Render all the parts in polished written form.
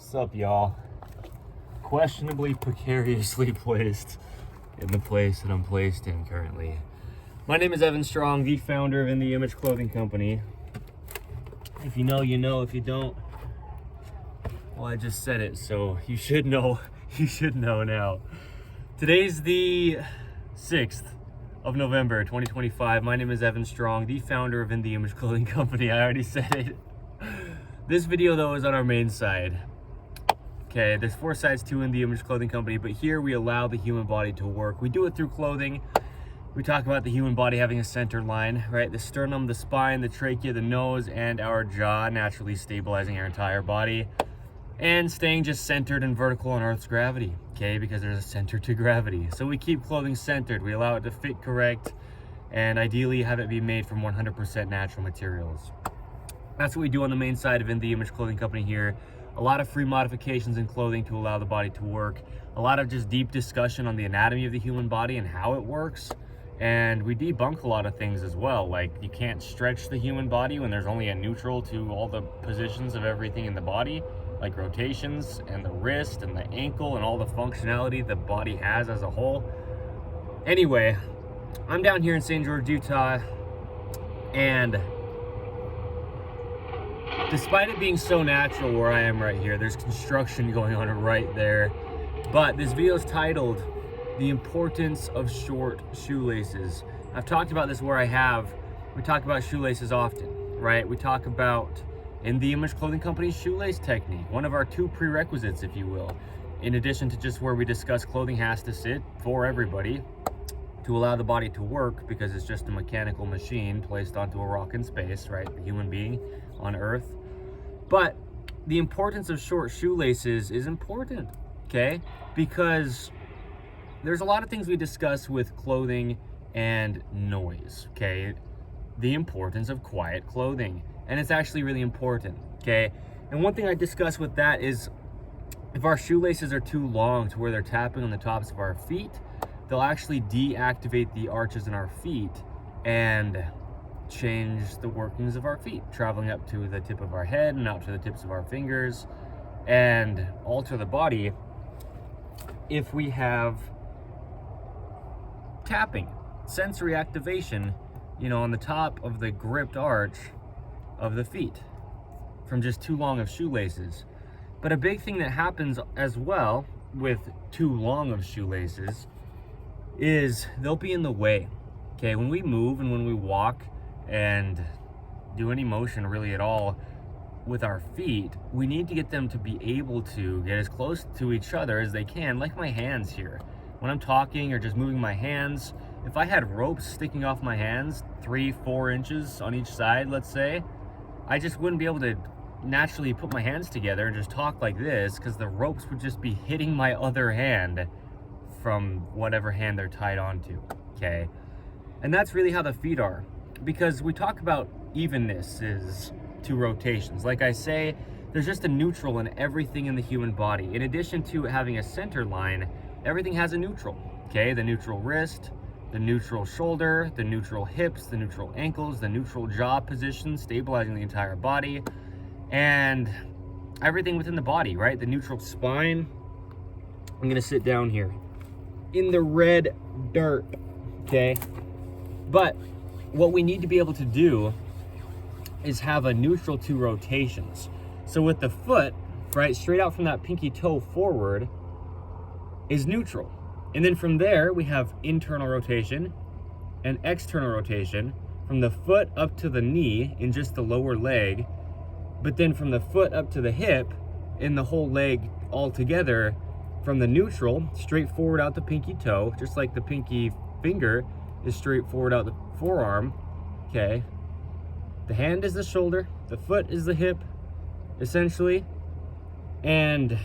What's up, y'all? Questionably precariously placed in the place that I'm placed in currently. My name is Evan Strong, the founder of In The Image Clothing Company. If you know, you know. If you don't, well, I just said it, so you should know. You should know now. Today's the 6th of November, 2025. My name is Evan Strong, the founder of In The Image Clothing Company. I already said it. This video, though, is on our main side. Okay, there's 4 sides to In The Image Clothing Company, but here we allow the human body to work. We do it through clothing. We talk about the human body having a center line, right? The sternum, the spine, the trachea, the nose, and our jaw, naturally stabilizing our entire body and staying just centered and vertical on Earth's gravity, okay? Because there's a center to gravity. So we keep clothing centered. We allow it to fit correct and ideally have it be made from 100% natural materials. That's what we do on the main side of In The Image Clothing Company here. A lot of free modifications in clothing to allow the body to work. A lot of just deep discussion on the anatomy of the human body and how it works. And we debunk a lot of things as well. Like, you can't stretch the human body when there's only a neutral to all the positions of everything in the body, like rotations and the wrist and the ankle and all the functionality the body has as a whole. Anyway, I'm down here in St. George, Utah, and despite it being so natural where I am right here, there's construction going on right there. But this video is titled, The Importance of Short Shoelaces. I've talked about this where we talk about shoelaces often, right? We talk about In The Image Clothing Company's shoelace technique, one of our 2 prerequisites, if you will, in addition to just where we discuss clothing has to sit for everybody to allow the body to work, because it's just a mechanical machine placed onto a rock in space, right? The human being on Earth. But the importance of short shoelaces is important, okay? Because there's a lot of things we discuss with clothing and noise, okay? The importance of quiet clothing. And it's actually really important, okay? And one thing I discuss with that is if our shoelaces are too long to where they're tapping on the tops of our feet, they'll actually deactivate the arches in our feet and change the workings of our feet, traveling up to the tip of our head and out to the tips of our fingers, and alter the body if we have tapping, sensory activation, you know, on the top of the gripped arch of the feet from just too long of shoelaces. But a big thing that happens as well with too long of shoelaces is they'll be in the way, okay? When we move and when we walk and do any motion really at all with our feet, we need to get them to be able to get as close to each other as they can, like my hands here. When I'm talking or just moving my hands, if I had ropes sticking off my hands 3-4 inches on each side, let's say, I just wouldn't be able to naturally put my hands together and just talk like this, because the ropes would just be hitting my other hand from whatever hand they're tied onto, okay? And that's really how the feet are, because we talk about evenness is to rotations. Like I say, there's just a neutral in everything in the human body. In addition to having a center line, everything has a neutral, okay? The neutral wrist, the neutral shoulder, the neutral hips, the neutral ankles, the neutral jaw position, stabilizing the entire body, and everything within the body, right? The neutral spine. I'm gonna sit down here in the red dirt, okay? But what we need to be able to do is have a neutral to rotations. So with the foot, right, straight out from that pinky toe forward is neutral. And then from there, we have internal rotation and external rotation from the foot up to the knee in just the lower leg, but then from the foot up to the hip in the whole leg all together, from the neutral, straight forward out the pinky toe, just like the pinky finger is straight forward out the forearm, okay? The hand is the shoulder, the foot is the hip, essentially. And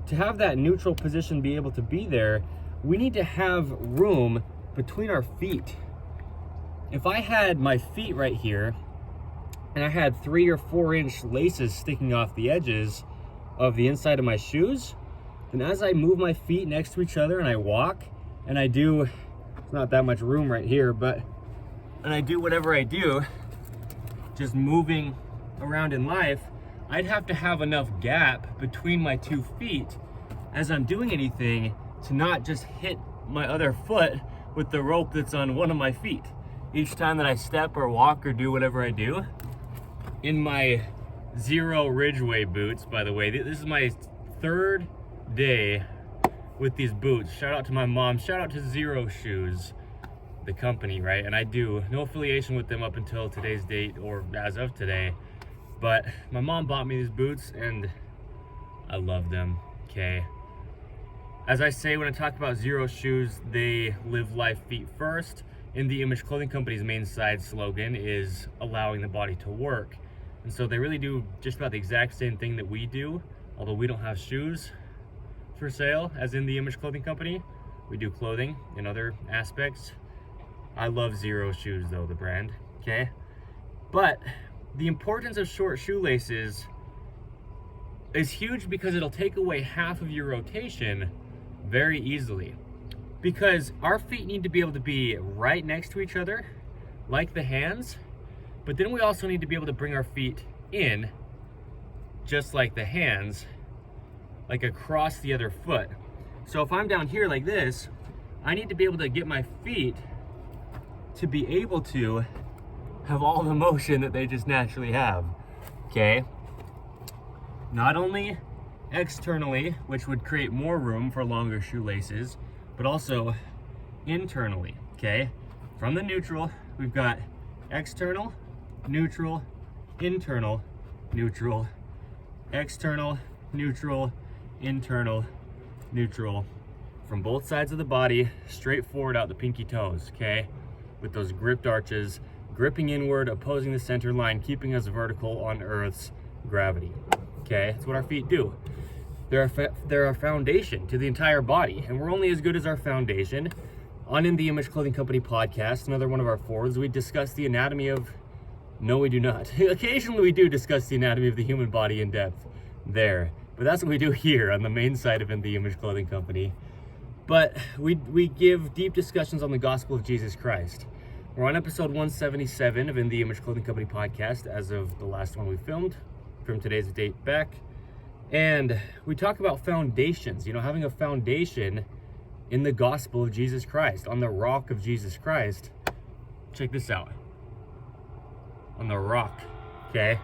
to have that neutral position be able to be there, we need to have room between our feet. If I had my feet right here, and I had 3 or 4 inch laces sticking off the edges of the inside of my shoes, then as I move my feet next to each other and I walk, and I do, it's not that much room right here, but, and I do whatever I do, just moving around in life, I'd have to have enough gap between my 2 feet as I'm doing anything to not just hit my other foot with the rope that's on one of my feet each time that I step or walk or do whatever I do. In my Zero Ridgeway boots, by the way, this is my 3rd day with these boots. Shout out to my mom, shout out to Zero Shoes, the company, right? And I do no affiliation with them up until today's date, or as of today, but my mom bought me these boots and I love them, okay? As I say when I talk about Zero Shoes, they live life feet first. In the Image Clothing Company's main side slogan is allowing the body to work. And so they really do just about the exact same thing that we do, although we don't have shoes for sale as in the Image Clothing Company. We do clothing in other aspects. I love Zero Shoes though, the brand, okay? But the importance of short shoelaces is huge because it'll take away half of your rotation very easily. Because our feet need to be able to be right next to each other, like the hands, but then we also need to be able to bring our feet in, just like the hands, like across the other foot. So if I'm down here like this, I need to be able to get my feet to be able to have all the motion that they just naturally have, okay? Not only externally, which would create more room for longer shoelaces, but also internally, okay? From the neutral, we've got external, neutral, internal, neutral, external, neutral, internal, neutral. From both sides of the body, straight forward out the pinky toes, okay? With those gripped arches, gripping inward, opposing the center line, keeping us vertical on Earth's gravity, okay? That's what our feet do. They're a foundation to the entire body, and we're only as good as our foundation. On In the Image Clothing Company podcast, another one of our forwards, we discuss the anatomy of... No, we do not. Occasionally we do discuss the anatomy of the human body in depth there, but that's what we do here on the main side of In the Image Clothing Company. But we give deep discussions on the gospel of Jesus Christ. We're on episode 177 of In the Image Clothing Company podcast as of the last one we filmed from today's date back. And we talk about foundations, you know, having a foundation in the gospel of Jesus Christ, on the rock of Jesus Christ. Check this out. On the rock, okay?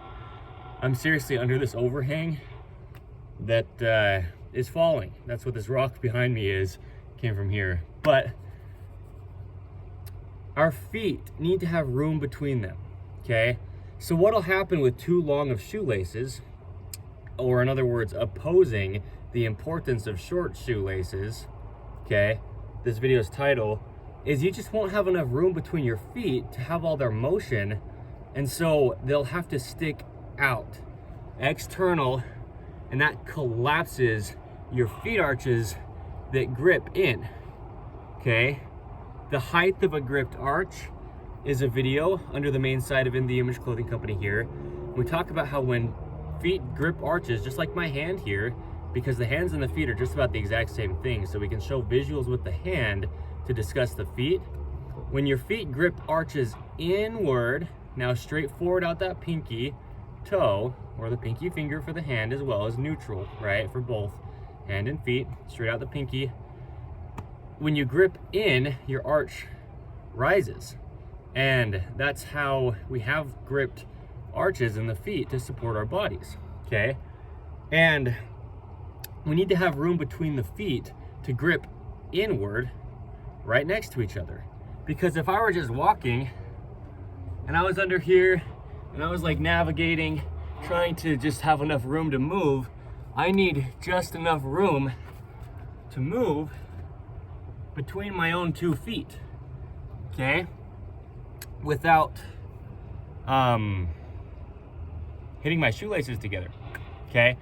I'm seriously under this overhang that is falling. That's what this rock behind me is. Came from here. But our feet need to have room between them, okay? So what'll happen with too long of shoelaces, or in other words, opposing the importance of short shoelaces, okay, this video's title, is you just won't have enough room between your feet to have all their motion, and so they'll have to stick out external, and that collapses your feet arches that grip in, okay? The height of a gripped arch is a video under the main side of In the Image Clothing Company here. We talk about how when feet grip arches, just like my hand here, because the hands and the feet are just about the exact same thing, so we can show visuals with the hand to discuss the feet. When your feet grip arches inward, now straight forward out that pinky toe, or the pinky finger for the hand, as well as neutral, right, for both hand and feet, straight out the pinky. When you grip in, your arch rises, and that's how we have gripped arches in the feet to support our bodies, okay? And we need to have room between the feet to grip inward right next to each other. Because if I were just walking and I was under here and I was like navigating, trying to just have enough room to move, I need just enough room to move between my own 2 feet, okay? Without hitting my shoelaces together, okay?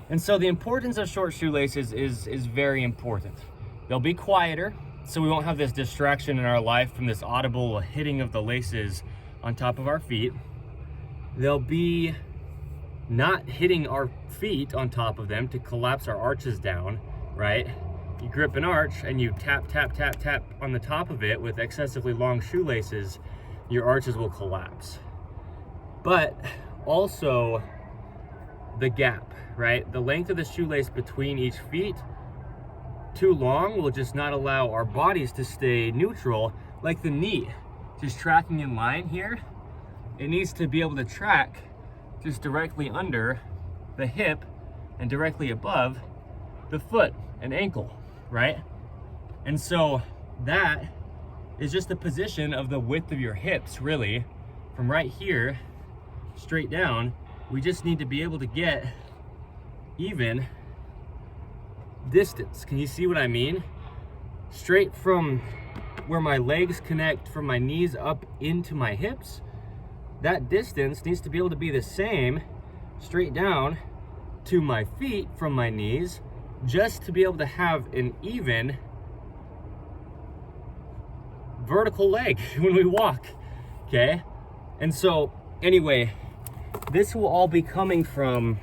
And so the importance of short shoelaces is very important. They'll be quieter, so we won't have this distraction in our life from this audible hitting of the laces on top of our feet. They'll be not hitting our feet on top of them to collapse our arches down, right? You grip an arch and you tap, tap, tap, tap on the top of it with excessively long shoelaces, your arches will collapse. But also, the gap, right? The length of the shoelace between each feet, too long will just not allow our bodies to stay neutral, like the knee, just tracking in line here. It needs to be able to track just directly under the hip and directly above the foot and ankle, right? And so that is just the position of the width of your hips, really, from right here straight down. We just need to be able to get even distance. Can you see what I mean? Straight from where my legs connect from my knees up into my hips, that distance needs to be able to be the same straight down to my feet from my knees, just to be able to have an even vertical leg when we walk, okay? And so anyway, this will all be coming from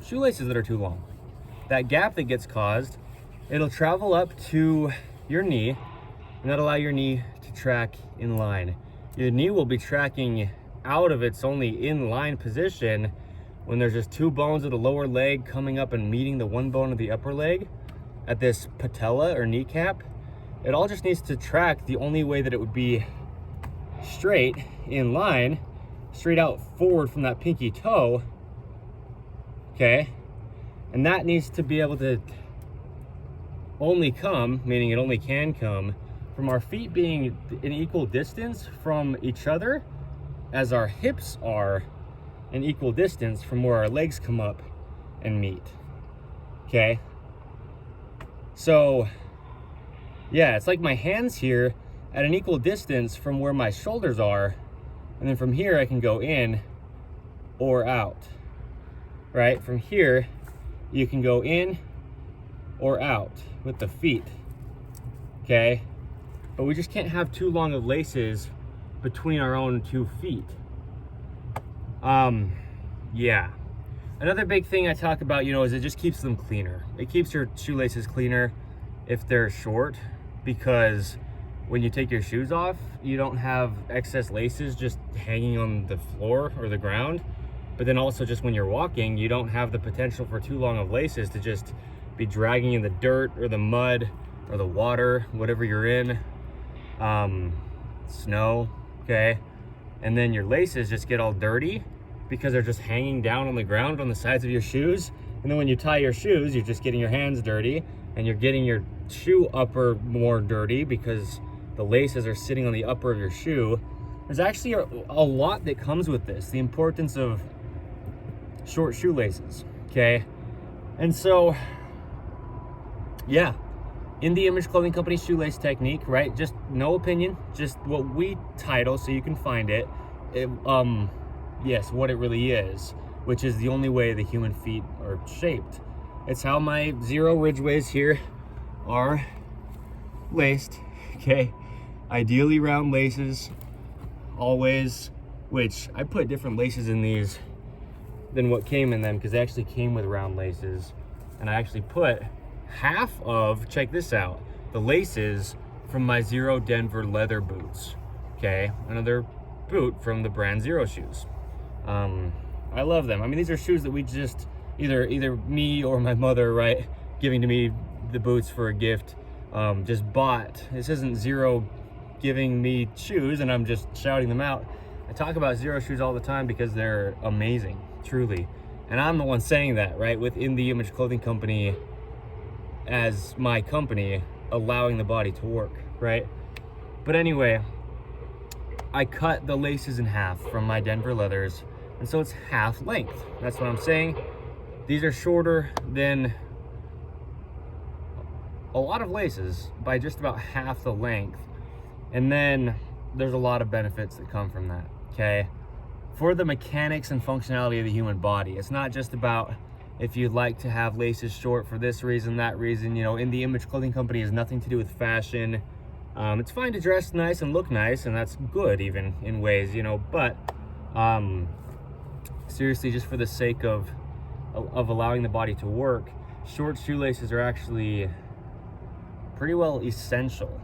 shoelaces that are too long. That gap that gets caused, it'll travel up to your knee, and that'll allow your knee to track in line. Your knee will be tracking out of its only in line position when there's just two bones of the lower leg coming up and meeting the one bone of the upper leg at this patella or kneecap. It all just needs to track the only way that it would be straight in line, straight out forward from that pinky toe, okay? And that needs to be able to only come, meaning it only can come, from our feet being in equal distance from each other as our hips are in equal distance from where our legs come up and meet, okay? So yeah, it's like my hands here at an equal distance from where my shoulders are, and then from here I can go in or out, right? From here you can go in or out with the feet, okay? But we just can't have too long of laces between our own 2 feet. Yeah. Another big thing I talk about, is it just keeps them cleaner. It keeps your shoelaces cleaner if they're short, because when you take your shoes off, you don't have excess laces just hanging on the floor or the ground. But then also just when you're walking, you don't have the potential for too long of laces to just be dragging in the dirt or the mud or the water, whatever you're in, snow, okay? And then your laces just get all dirty because they're just hanging down on the ground on the sides of your shoes. And then when you tie your shoes, you're just getting your hands dirty, and you're getting your shoe upper more dirty because the laces are sitting on the upper of your shoe. There's actually a lot that comes with this, the importance of short shoelaces, okay? And so, yeah, in the Image Clothing Company shoelace technique, right? Just no opinion, just what we title so you can find it. Yes, what it really is, which is the only way the human feet are shaped. It's how my zero ridgeways here are laced, okay? Ideally round laces, always, which I put different laces in these than what came in them because they actually came with round laces. And I actually put half of, check this out, the laces from my Zero Denver leather boots, okay? Another boot from the brand Zero shoes. I love them. I mean, these are shoes that we just, either me or my mother, right, giving to me the boots for a gift, just bought. This isn't Zero giving me shoes and I'm just shouting them out. I talk about Zero shoes all the time because they're amazing, truly. And I'm the one saying that, right, within the Image Clothing Company as my company, allowing the body to work, right? But anyway, I cut the laces in half from my Denver leathers, and so it's half length. That's what I'm saying. These are shorter than a lot of laces by just about half the length. And then there's a lot of benefits that come from that, okay? For the mechanics and functionality of the human body, it's not just about if you'd like to have laces short for this reason, that reason. In the Image Clothing Company has nothing to do with fashion. It's fine to dress nice and look nice, and that's good even in ways, but seriously, just for the sake of allowing the body to work, short shoelaces are actually pretty well essential,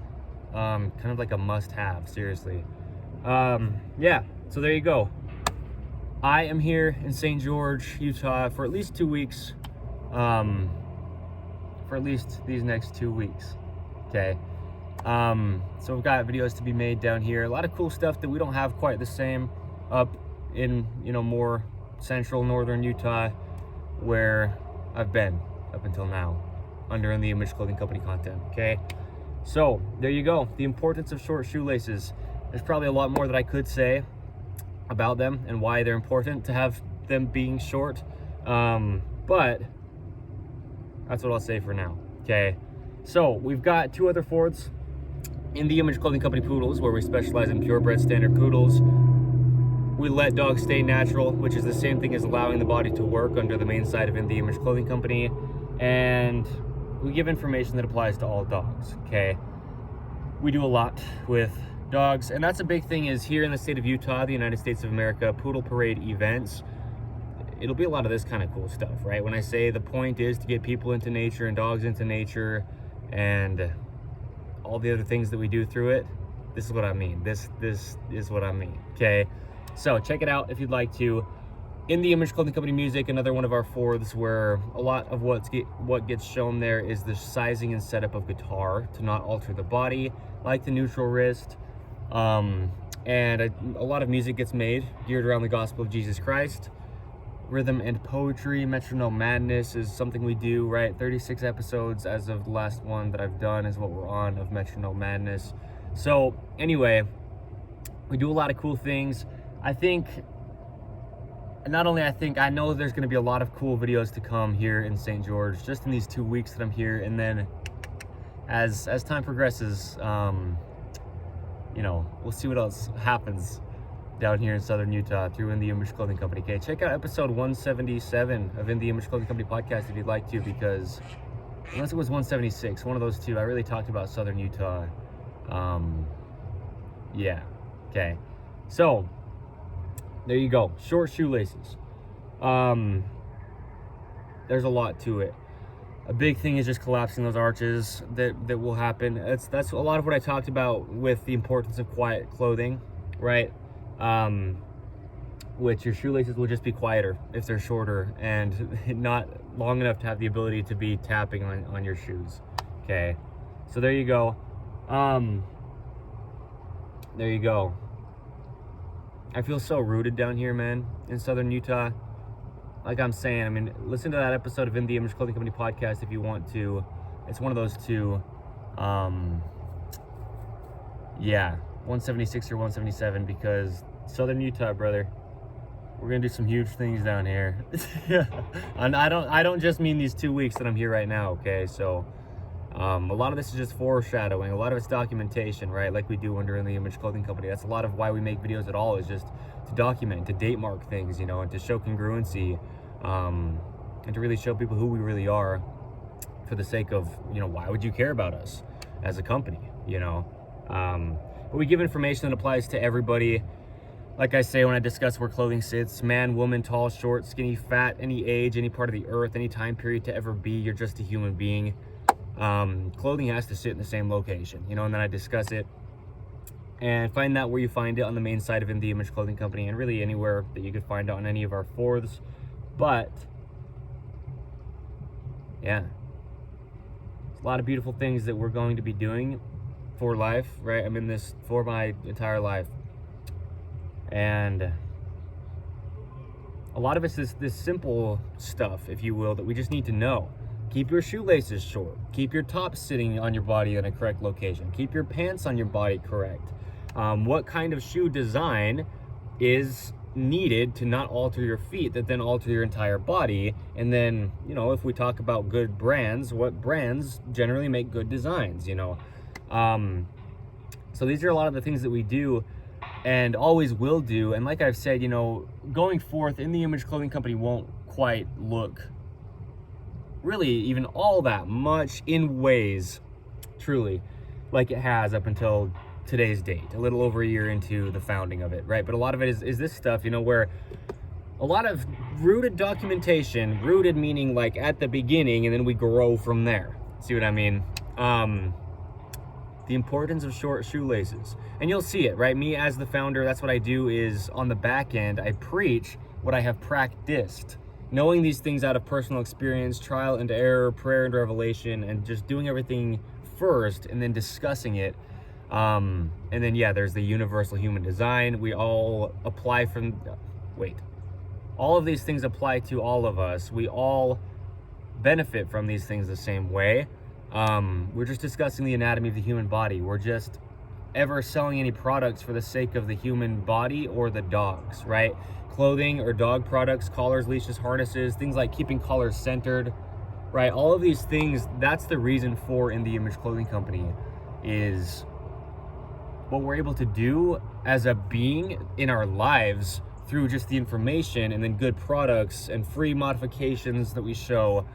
kind of like a must-have, seriously. Yeah, so there you go. I am here in St. George, Utah for at least 2 weeks. For at least these next 2 weeks. Okay. So we've got videos to be made down here. A lot of cool stuff that we don't have quite the same up in, more central northern Utah where I've been up until now under In The Image Clothing Company content. Okay. So there you go. The importance of short shoelaces. There's probably a lot more that I could say about them and why they're important to have them being short. But that's what I'll say for now. Okay. So we've got 2 other Fords. In The Image Clothing Company Poodles, where we specialize in purebred standard poodles. We let dogs stay natural, which is the same thing as allowing the body to work under the main side of In The Image Clothing Company. And we give information that applies to all dogs, okay? We do a lot with dogs, and that's a big thing is here in the state of Utah, the United States of America, Poodle Parade events, it'll be a lot of this kind of cool stuff, right? When I say the point is to get people into nature and dogs into nature and all the other things that we do through it, this is what I mean. This is what I mean, okay? So check it out if you'd like to. In The Image Clothing Company Music, another one of our Fords where a lot of what gets shown there is the sizing and setup of guitar to not alter the body, like the neutral wrist. And a lot of music gets made geared around the gospel of Jesus Christ. Rhythm and poetry, metronome madness is something we do, right? 36 episodes as of the last one that I've done is what we're on of metronome madness. So anyway, we do a lot of cool things. I know there's going to be a lot of cool videos to come here in St. George just in these 2 weeks that I'm here, and then as time progresses, we'll see what else happens down here in southern Utah through In The Image Clothing Company. Okay, check out episode 177 of In The Image Clothing Company podcast if you'd like to, because unless it was 176, one of those two, I really talked about southern Utah. Yeah, okay. So there you go, short shoelaces. There's a lot to it. A big thing is just collapsing those arches that will happen. That's a lot of what I talked about with the importance of quiet clothing, right? Which your shoelaces will just be quieter if they're shorter and not long enough to have the ability to be tapping on your shoes. Okay, so there you go. There you go. I feel so rooted down here, man, in southern Utah. Like I'm saying, listen to that episode of In The Image Clothing Company podcast if you want to. It's one of those two. Yeah, 176 or 177, because southern Utah, brother, we're gonna do some huge things down here. And I don't just mean these 2 weeks that I'm here right now, okay? So a lot of this is just foreshadowing. A lot of it's documentation, right? Like we do under In The Image Clothing Company. That's a lot of why we make videos at all, is just to document, to date mark things, and to show congruency, and to really show people who we really are, for the sake of, why would you care about us as a company, But we give information that applies to everybody. Like I say when I discuss where clothing sits: man, woman, tall, short, skinny, fat, any age, any part of the earth, any time period to ever be, you're just a human being. Clothing has to sit in the same location, and then I discuss it and find that where you find it on the main side of In The Image Clothing Company, and really anywhere that you could find it on any of our Fords. But yeah, it's a lot of beautiful things that we're going to be doing for life, right? I'm in this for my entire life, and a lot of it's this simple stuff, if you will, that we just need to know. Keep your shoelaces short. Keep your top sitting on your body in a correct location. Keep your pants on your body correct. What kind of shoe design is needed to not alter your feet that then alter your entire body? And then, if we talk about good brands, what brands generally make good designs, So these are a lot of the things that we do and always will do. And like I've said, going forth, In The Image Clothing Company won't quite look really even all that much in ways, truly, like it has up until today's date, a little over a year into the founding of it, right? But a lot of it is this stuff, where a lot of rooted documentation, rooted meaning like at the beginning, and then we grow from there. See what I mean? the importance of short shoelaces. And you'll see it, right? Me as the founder, that's what I do, is on the back end, I preach what I have practiced. Knowing these things out of personal experience, trial and error, prayer and revelation, and just doing everything first and then discussing it. And then, yeah, there's the universal human design. We all apply all of these things apply to all of us. We all benefit from these things the same way. We're just discussing the anatomy of the human body. We're just ever selling any products for the sake of the human body or the dogs, right? Clothing or dog products, collars, leashes, harnesses, things like keeping collars centered, right? All of these things, that's the reason for In the Image Clothing Company, is what we're able to do as a being in our lives through just the information and then good products and free modifications that we show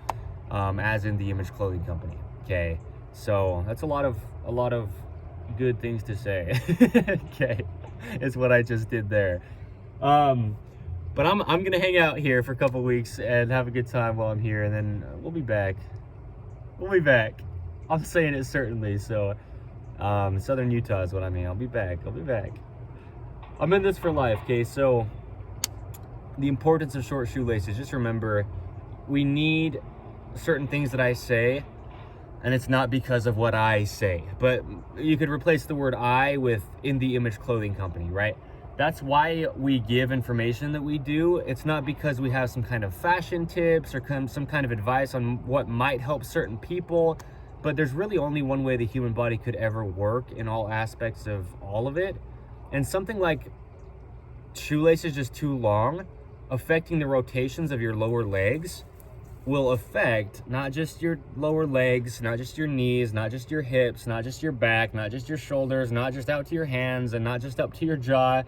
as In the Image Clothing Company. Okay, so that's a lot of good things to say. Okay, is what I just did there. But I'm gonna hang out here for a couple weeks and have a good time while I'm here, and then we'll be back. I'm saying it certainly. So Southern Utah is what I mean. I'll be back. I'm in this for life. Okay, so the importance of short shoelaces. Just remember, we need certain things that I say, and it's not because of what I say, but you could replace the word I with In the Image Clothing Company, right? That's why we give information that we do. It's not because we have some kind of fashion tips or some kind of advice on what might help certain people, but there's really only one way the human body could ever work in all aspects of all of it. And something like shoelaces just too long, affecting the rotations of your lower legs, will affect not just your lower legs, not just your knees, not just your hips, not just your back, not just your shoulders, not just out to your hands, and not just up to your jaw,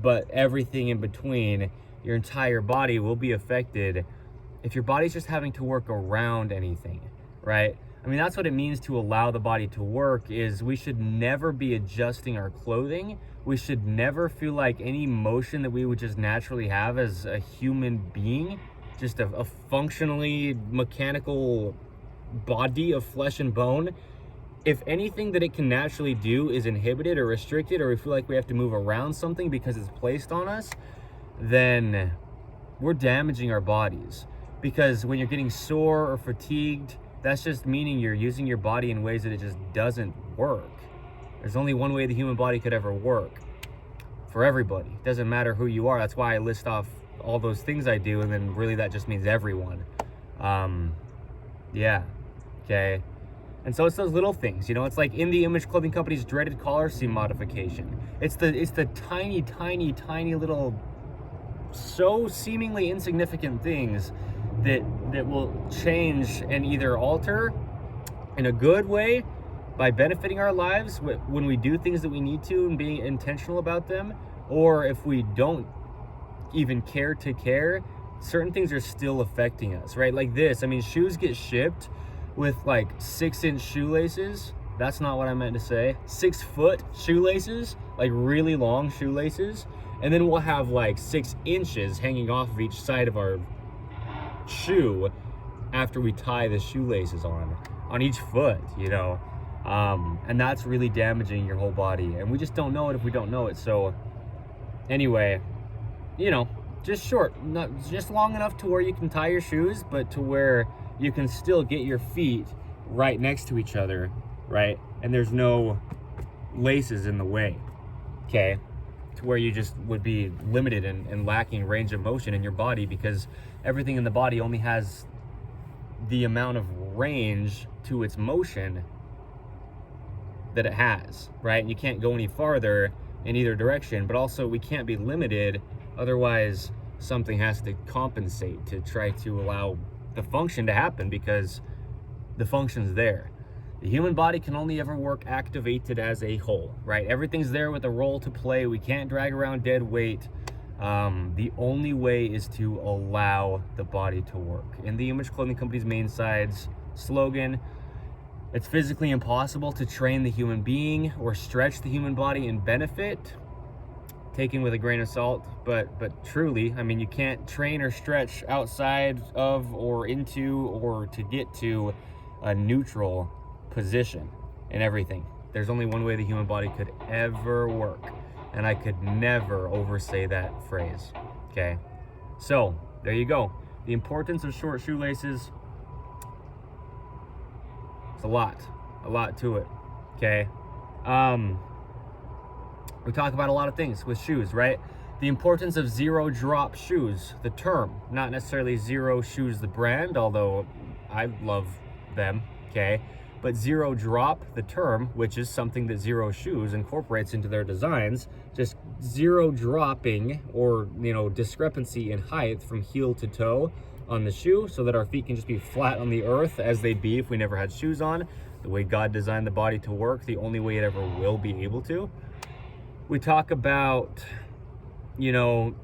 but everything in between. Your entire body will be affected if your body's just having to work around anything, right? I mean, that's what it means to allow the body to work. Is we should never be adjusting our clothing. We should never feel like any motion that we would just naturally have as a human being, just a functionally mechanical body of flesh and bone, if anything that it can naturally do is inhibited or restricted, or we feel like we have to move around something because it's placed on us, then we're damaging our bodies. Because when you're getting sore or fatigued, that's just meaning you're using your body in ways that it just doesn't work. There's only one way the human body could ever work for everybody. It doesn't matter who you are. That's why I list off all those things I do, and then really that just means everyone. Yeah, okay. And so it's those little things, you know. It's like In the Image Clothing Company's dreaded collar seam modification. It's the tiny little, so seemingly insignificant things that will change and either alter in a good way by benefiting our lives when we do things that we need to and being intentional about them, or if we don't even care to care, certain things are still affecting us, right? Like this, I mean, shoes get shipped with like 6-inch shoelaces. That's not what I meant to say. 6-foot shoelaces, like really long shoelaces. And then we'll have like 6 inches hanging off of each side of our shoe after we tie the shoelaces on each foot, you know? And that's really damaging your whole body. And we just don't know it if we don't know it. So anyway, you know, just short, not just long enough to where you can tie your shoes, but to where you can still get your feet right next to each other, right? And there's no laces in the way, okay? To where you just would be limited and lacking range of motion in your body, because everything in the body only has the amount of range to its motion that it has, right? And you can't go any farther in either direction, but also we can't be limited. Otherwise, something has to compensate to try to allow the function to happen, because the function's there. The human body can only ever work activated as a whole, right? Everything's there with a role to play. We can't drag around dead weight. The only way is to allow the body to work. In the Image Clothing Company's main side's slogan, it's physically impossible to train the human being or stretch the human body in benefit, taken with a grain of salt, but truly, I mean, you can't train or stretch outside of or into or to get to a neutral position in everything. There's only one way the human body could ever work, and I could never oversay that phrase, okay? So, there you go. The importance of short shoelaces, it's a lot to it, okay? We talk about a lot of things with shoes, right? The importance of zero drop shoes, the term, not necessarily Zero Shoes the brand, although I love them, okay? But zero drop, the term, which is something that Zero Shoes incorporates into their designs, just zero dropping or, you know, discrepancy in height from heel to toe on the shoe so that our feet can just be flat on the earth as they'd be if we never had shoes on. The way God designed the body to work, the only way it ever will be able to. We talk about, you know,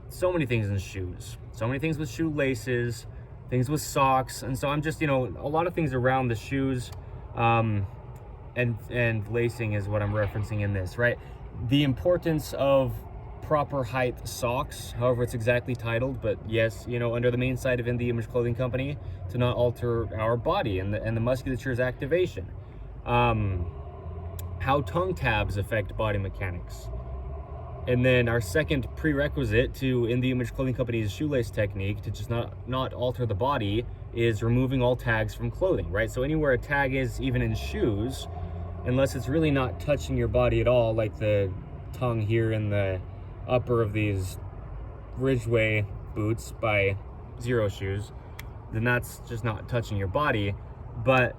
so many things in shoes, so many things with shoelaces, things with socks. And so I'm just, you know, a lot of things around the shoes, and lacing is what I'm referencing in this, right? The importance of proper height socks, however it's exactly titled, but yes, you know, under the main site of In The Image Clothing Company, to not alter our body and the musculature's activation. How tongue tabs affect body mechanics. And then our second prerequisite to In The Image Clothing Company's shoelace technique to just not alter the body is removing all tags from clothing, right? So anywhere a tag is, even in shoes, unless it's really not touching your body at all, like the tongue here in the upper of these Ridgeway boots by Zero Shoes, then that's just not touching your body. But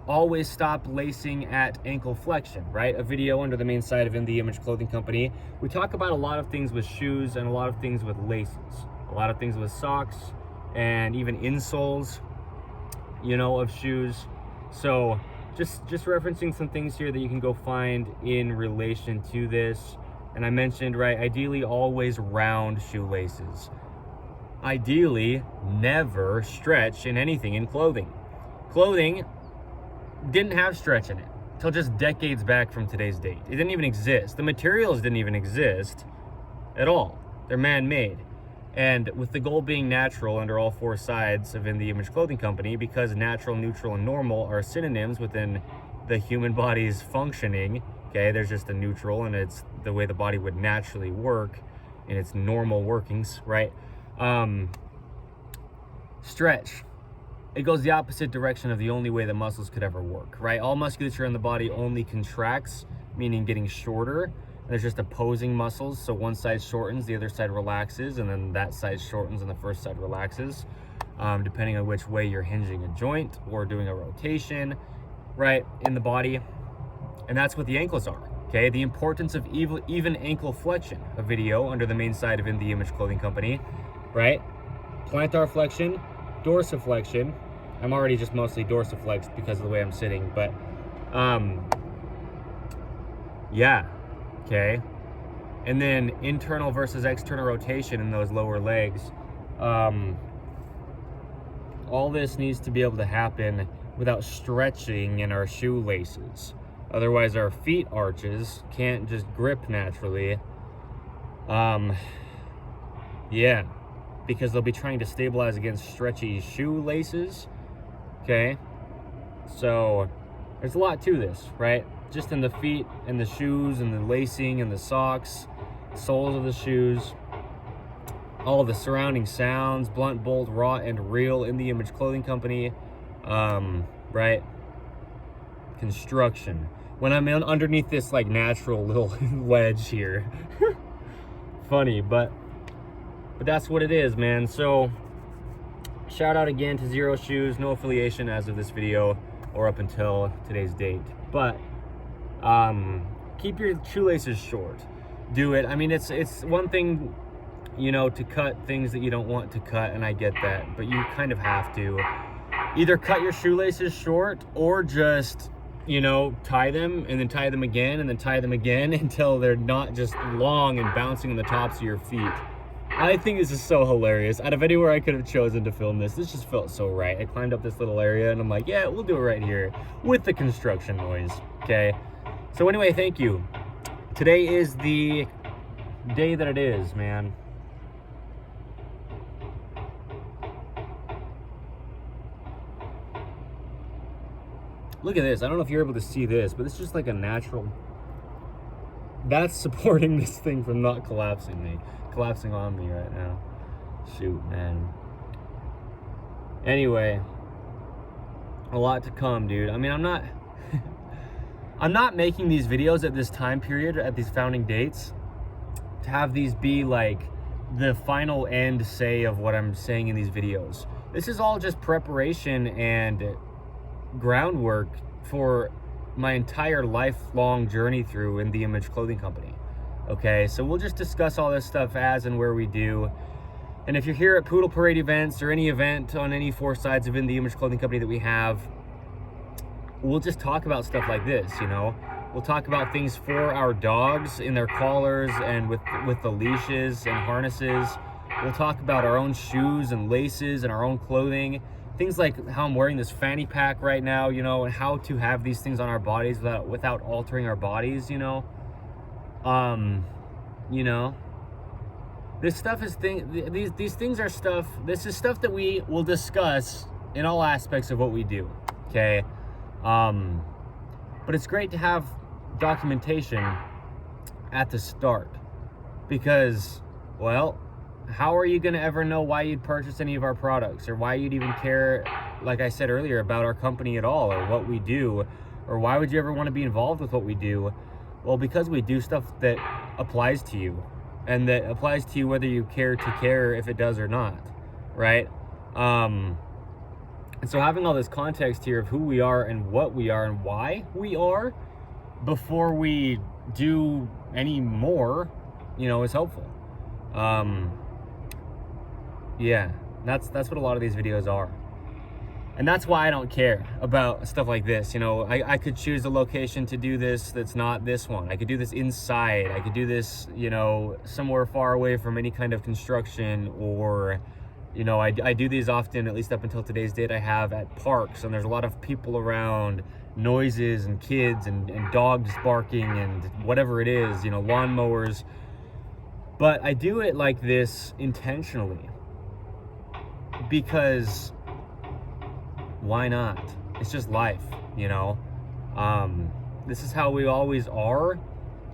always stop lacing at ankle flexion, right? A video under the main site of In The Image Clothing Company. We talk about a lot of things with shoes and a lot of things with laces, a lot of things with socks and even insoles, you know, of shoes. So just referencing some things here that you can go find in relation to this. And I mentioned, right, ideally always round shoelaces. Ideally never stretch in anything in clothing. Clothing didn't have stretch in it until just decades back from today's date. It didn't even exist. The materials didn't even exist at all. They're man-made. And with the goal being natural under all four sides of In The Image Clothing Company, because natural, neutral, and normal are synonyms within the human body's functioning, okay, there's just a neutral, and it's the way the body would naturally work in its normal workings, right? Stretch. It goes the opposite direction of the only way that muscles could ever work, right? All musculature in the body only contracts, meaning getting shorter. There's just opposing muscles, so one side shortens, the other side relaxes, and then that side shortens and the first side relaxes, depending on which way you're hinging a joint or doing a rotation, right, in the body. And that's what the ankles are, okay? The importance of even ankle flexion, a video under the main site of In The Image Clothing Company, right? Plantar flexion, dorsiflexion. I'm already just mostly dorsiflexed because of the way I'm sitting, but yeah, okay. And then internal versus external rotation in those lower legs. All this needs to be able to happen without stretching in our shoelaces. Otherwise our feet arches can't just grip naturally. Yeah, because they'll be trying to stabilize against stretchy shoelaces, okay? So there's a lot to this, right? Just in the feet and the shoes and the lacing and the socks, soles of the shoes, all of the surrounding sounds, blunt, bolt, raw, and real In The Image Clothing Company, right? Construction. When I'm underneath this like natural little ledge here, funny, but that's what it is, man. So shout out again to Zero Shoes, no affiliation as of this video or up until today's date, but keep your shoelaces short. Do it. I mean, it's one thing, you know, to cut things that you don't want to cut, and I get that, but you kind of have to either cut your shoelaces short or just, you know, tie them and then tie them again and then tie them again until they're not just long and bouncing on the tops of your feet. I think this is so hilarious. Out of anywhere I could have chosen to film this just felt so right. I climbed up this little area and I'm like, yeah, we'll do it right here with the construction noise, okay? So anyway, thank you. Today is the day that it is, man. Look at this. I don't know if you're able to see this, but it's just like a natural, that's supporting this thing from not collapsing on me right now. Shoot, man. Anyway, a lot to come, dude. I mean, I'm not making these videos at this time period, at these founding dates, to have these be like the final end say of what I'm saying in these videos. This is all just preparation and groundwork for my entire lifelong journey through In The Image Clothing Company. Okay, so we'll just discuss all this stuff as and where we do. And if you're here at Poodle Parade events or any event on any 4 sides of In The Image Clothing Company that we have, we'll just talk about stuff like this, you know. We'll talk about things for our dogs in their collars and with the leashes and harnesses. We'll talk about our own shoes and laces and our own clothing. Things like how I'm wearing this fanny pack right now, you know, and how to have these things on our bodies without altering our bodies, you know. You know, this stuff is these things are stuff. This is stuff that we will discuss in all aspects of what we do. Okay, but it's great to have documentation at the start, because, well, how are you going to ever know why you'd purchase any of our products, or why you'd even care, like I said earlier, about our company at all, or what we do, or why would you ever want to be involved with what we do? Well, because we do stuff that applies to you, and that applies to you whether you care to care if it does or not, right? And so having all this context here of who we are and what we are and why we are before we do any more, you know, is helpful. Yeah, that's what a lot of these videos are. And that's why I don't care about stuff like this. You know, I could choose a location to do this that's not this one. I could do this inside. I could do this, you know, somewhere far away from any kind of construction, or, you know, I do these often, at least up until today's date, I have at parks, and there's a lot of people around, noises and kids and dogs barking and whatever it is, you know, lawnmowers. But I do it like this intentionally, because why not? It's just life, you know. This is how we always are,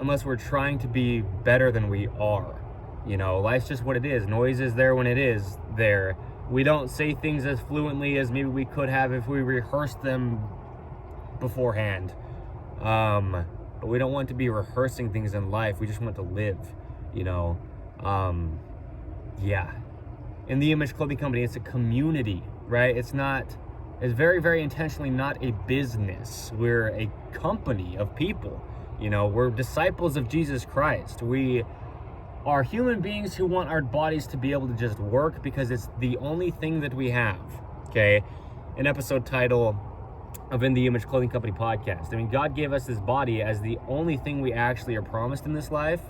unless we're trying to be better than we are. You know, life's just what it is. Noise is there when it is there. We don't say things as fluently as maybe we could have if we rehearsed them beforehand. But we don't want to be rehearsing things in life. We just want to live, you know. Yeah. In The Image Clothing Company, it's a community, right? It's very, very intentionally not a business. We're a company of people. You know, we're disciples of Jesus Christ. We are human beings who want our bodies to be able to just work because it's the only thing that we have. Okay? An episode title of In The Image Clothing Company podcast. I mean, God gave us this body as the only thing we actually are promised in this life.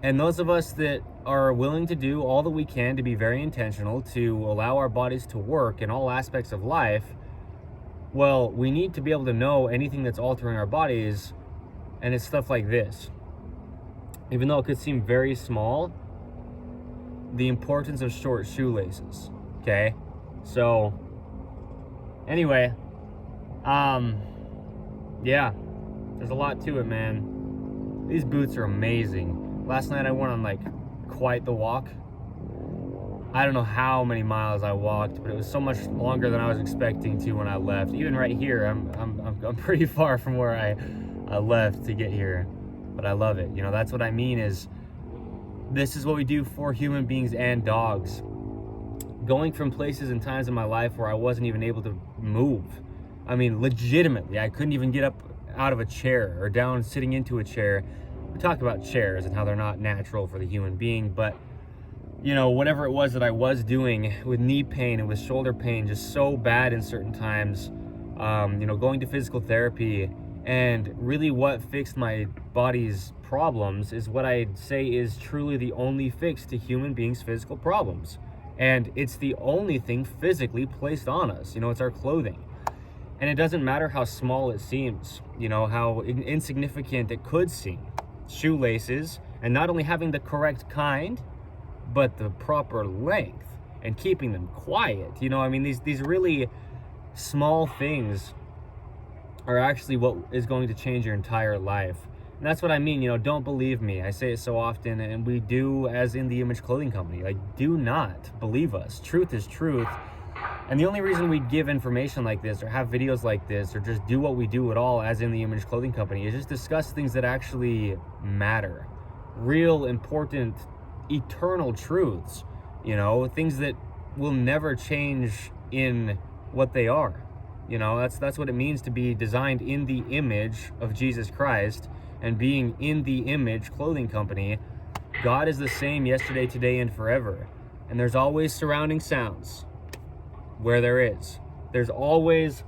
And those of us that are willing to do all that we can to be very intentional, to allow our bodies to work in all aspects of life, well, we need to be able to know anything that's altering our bodies, and it's stuff like this. Even though it could seem very small, the importance of short shoelaces, okay? So, anyway, yeah, there's a lot to it, man. These boots are amazing. Last night I went on like quite the walk. I don't know how many miles I walked, but it was so much longer than I was expecting to when I left. Even right here, I'm pretty far from where I left to get here, but I love it. You know, that's what I mean, is this is what we do for human beings and dogs. Going from places and times in my life where I wasn't even able to move. I mean, legitimately, I couldn't even get up out of a chair or down sitting into a chair. We talk about chairs and how they're not natural for the human being, but, you know, whatever it was that I was doing with knee pain and with shoulder pain, just so bad in certain times, you know, going to physical therapy, and really what fixed my body's problems is what I'd say is truly the only fix to human beings' physical problems. And it's the only thing physically placed on us. You know, it's our clothing. And it doesn't matter how small it seems, you know, how insignificant it could seem. Shoelaces, and not only having the correct kind, but the proper length, and keeping them quiet. You know, I mean, these really small things are actually what is going to change your entire life. And that's what I mean, don't believe me. I say it so often, and we do as In The Image Clothing Company. Like, do not believe us. Truth is truth. And the only reason we give information like this or have videos like this or just do what we do at all as In The Image Clothing Company is just discuss things that actually matter. Real, important, eternal truths, things that will never change in what they are. That's what it means to be designed in the image of Jesus Christ and being In The Image Clothing Company. God is the same yesterday, today, and forever. And there's always surrounding sounds where there is. There's always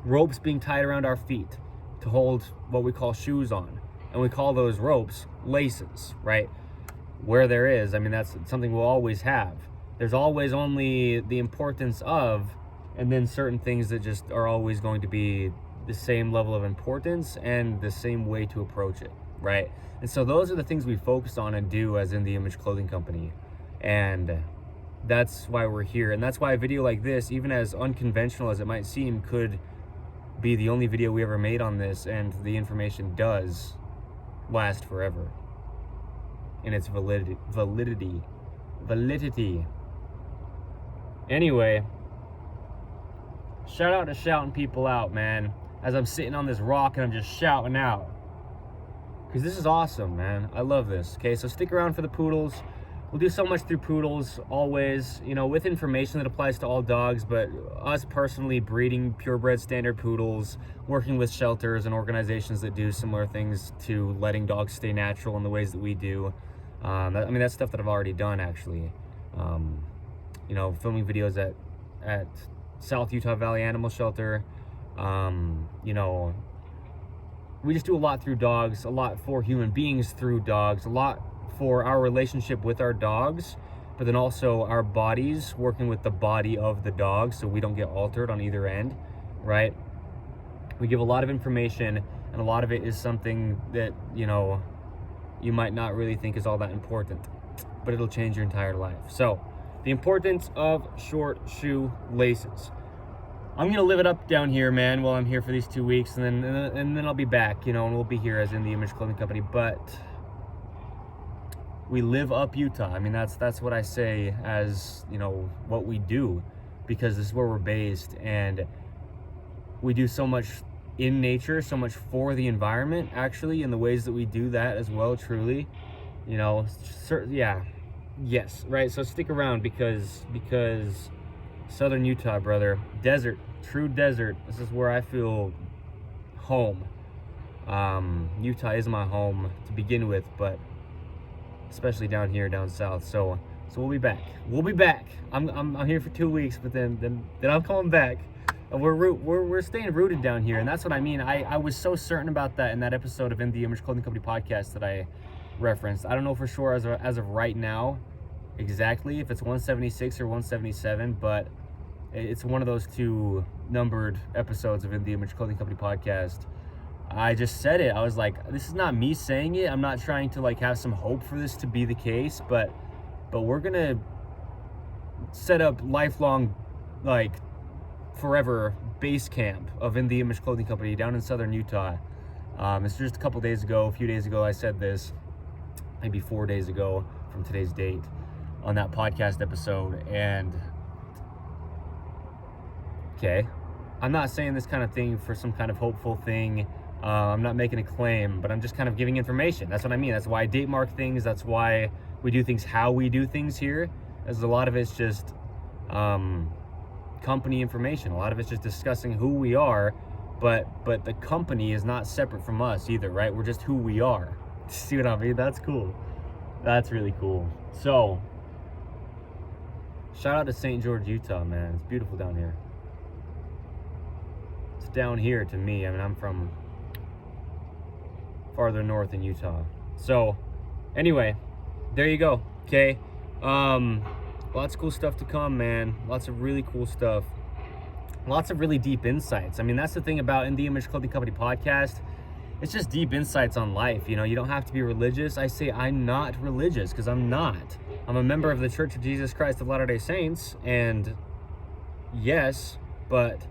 ropes being tied around our feet to hold what we call shoes on. And we call those ropes laces, right? Where there is, that's something we'll always have. There's always only the importance of, and then certain things that just are always going to be the same level of importance and the same way to approach it, right? And so those are the things we focus on and do as In The Image Clothing Company. And that's why we're here. And that's why a video like this, even as unconventional as it might seem, could be the only video we ever made on this, and the information does last forever in its validity. Anyway, shout out to shouting people out, man, as I'm sitting on this rock and I'm just shouting out, because this is awesome, man. I love this. Okay, so stick around for the poodles. We'll do so much through poodles, always, with information that applies to all dogs, but us personally breeding purebred standard poodles, working with shelters and organizations that do similar things to letting dogs stay natural in the ways that we do. That's stuff that I've already done, actually. Filming videos at South Utah Valley Animal Shelter. We just do a lot through dogs, a lot for human beings through dogs, a lot for our relationship with our dogs, but then also our bodies, working with the body of the dog so we don't get altered on either end, right? We give a lot of information, and a lot of it is something that, you might not really think is all that important, but it'll change your entire life. So, the importance of short shoe laces. I'm gonna live it up down here, man, while I'm here for these 2 weeks, and then I'll be back, and we'll be here as In The Image Clothing Company. But we live up Utah. That's what I say as, what we do, because this is where we're based, and we do so much in nature, so much for the environment, actually, in the ways that we do that as well, truly. Yes, right? So stick around, because Southern Utah, brother, desert, true desert. This is where I feel home. Utah is my home to begin with, but especially down here, down south. So we'll be back. I'm here for 2 weeks, but then I'm coming back. And we're staying rooted down here, and that's what I mean. I was so certain about that in that episode of In The Image Clothing Company podcast that I referenced. I don't know for sure as of right now exactly if it's 176 or 177, but it's one of those two numbered episodes of In The Image Clothing Company podcast. I just said it. I was like, this is not me saying it. I'm not trying to have some hope for this to be the case, but we're gonna set up lifelong, forever base camp of In The Image Clothing Company down in Southern Utah. It's just a few days ago, I said this, maybe 4 days ago from today's date, on that podcast episode. And okay, I'm not saying this kind of thing for some kind of hopeful thing. I'm not making a claim, but I'm just kind of giving information. That's what I mean. That's why I date mark things. That's why we do things how we do things here, as a lot of it's just company information. A lot of it's just discussing who we are, but the company is not separate from us either, right? We're just who we are. See what I mean? That's cool. That's really cool. So shout out to St. George, Utah, man. It's beautiful down here. It's down here to me. I'm from farther north in Utah. So anyway, there you go. Okay. Lots of cool stuff to come, man. Lots of really cool stuff. Lots of really deep insights. That's the thing about In The Image Clothing Company podcast. It's just deep insights on life. You don't have to be religious. I say I'm not religious, because I'm not. I'm a member of the Church of Jesus Christ of Latter-day Saints, and yes, but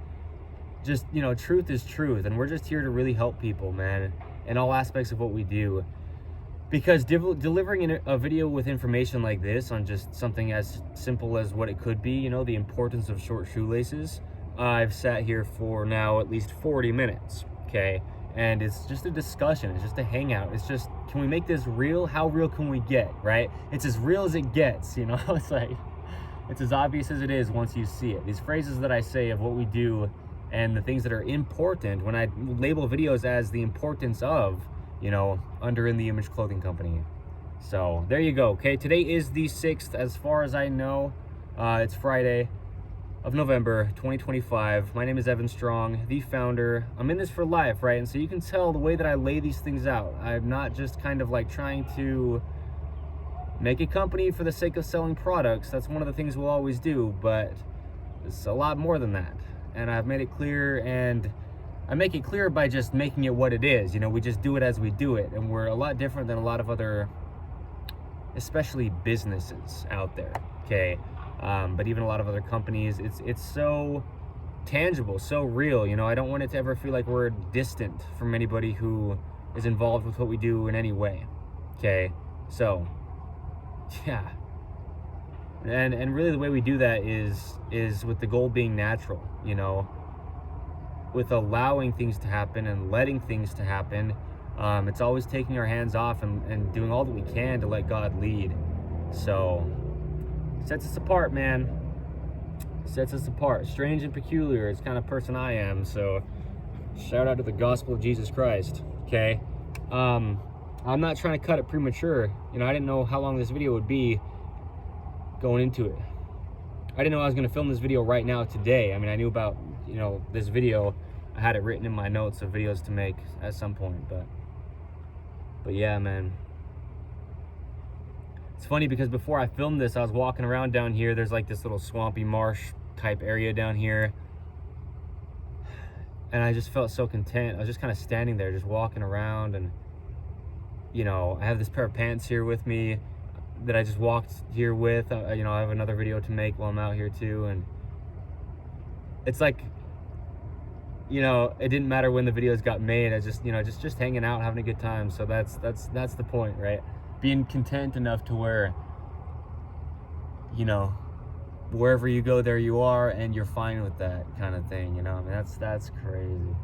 just, you know, truth is truth, and we're just here to really help people, man, in all aspects of what we do. Because delivering a video with information like this on just something as simple as what it could be, you know, the importance of short shoelaces, I've sat here for now at least 40 minutes, okay? And it's just a discussion, it's just a hangout. It's just, can we make this real? How real can we get, right? It's as real as it gets, you know? It's like, it's as obvious as it is once you see it. These phrases that I say of what we do and the things that are important, when I label videos as the importance of, you know, under In The Image Clothing Company. So there you go. Okay, today is the 6th, as far as I know. It's Friday of November 2025. My name is Evan Strong, the founder. I'm in this for life, right? And so you can tell the way that I lay these things out. I'm not just kind of like trying to make a company for the sake of selling products. That's one of the things we'll always do, but it's a lot more than that. And I've made it clear, and I make it clear by just making it what it is. You know, we just do it as we do it, and we're a lot different than a lot of other, especially businesses out there, okay? But even a lot of other companies, it's so tangible, so real. You know, I don't want it to ever feel like we're distant from anybody who is involved with what we do in any way, okay? So, yeah. And really the way we do that is with the goal being natural, you know, with allowing things to happen and letting things to happen. It's always taking our hands off and doing all that we can to let God lead. So sets us apart, man. Sets us apart. Strange and peculiar. It's the kind of person I am. So shout out to the gospel of Jesus Christ. Okay. I'm not trying to cut it premature. You know, I didn't know how long this video would be going into it. I didn't know I was going to film this video right now today. I mean, I knew about, you know, this video. I had it written in my notes of videos to make at some point, but yeah, man. It's funny because before I filmed this, I was walking around down here. There's like this little swampy marsh type area down here, and I just felt so content. I was just kind of standing there, just walking around, and you know, I have this pair of pants here with me that I just walked here with. You know, I have another video to make while I'm out here too, and it's like, you know, it didn't matter when the videos got made. I just, you know, just hanging out, having a good time. So that's the point, right? Being content enough to where, you know, wherever you go, there you are, and you're fine with that kind of thing. You know, I mean, that's crazy.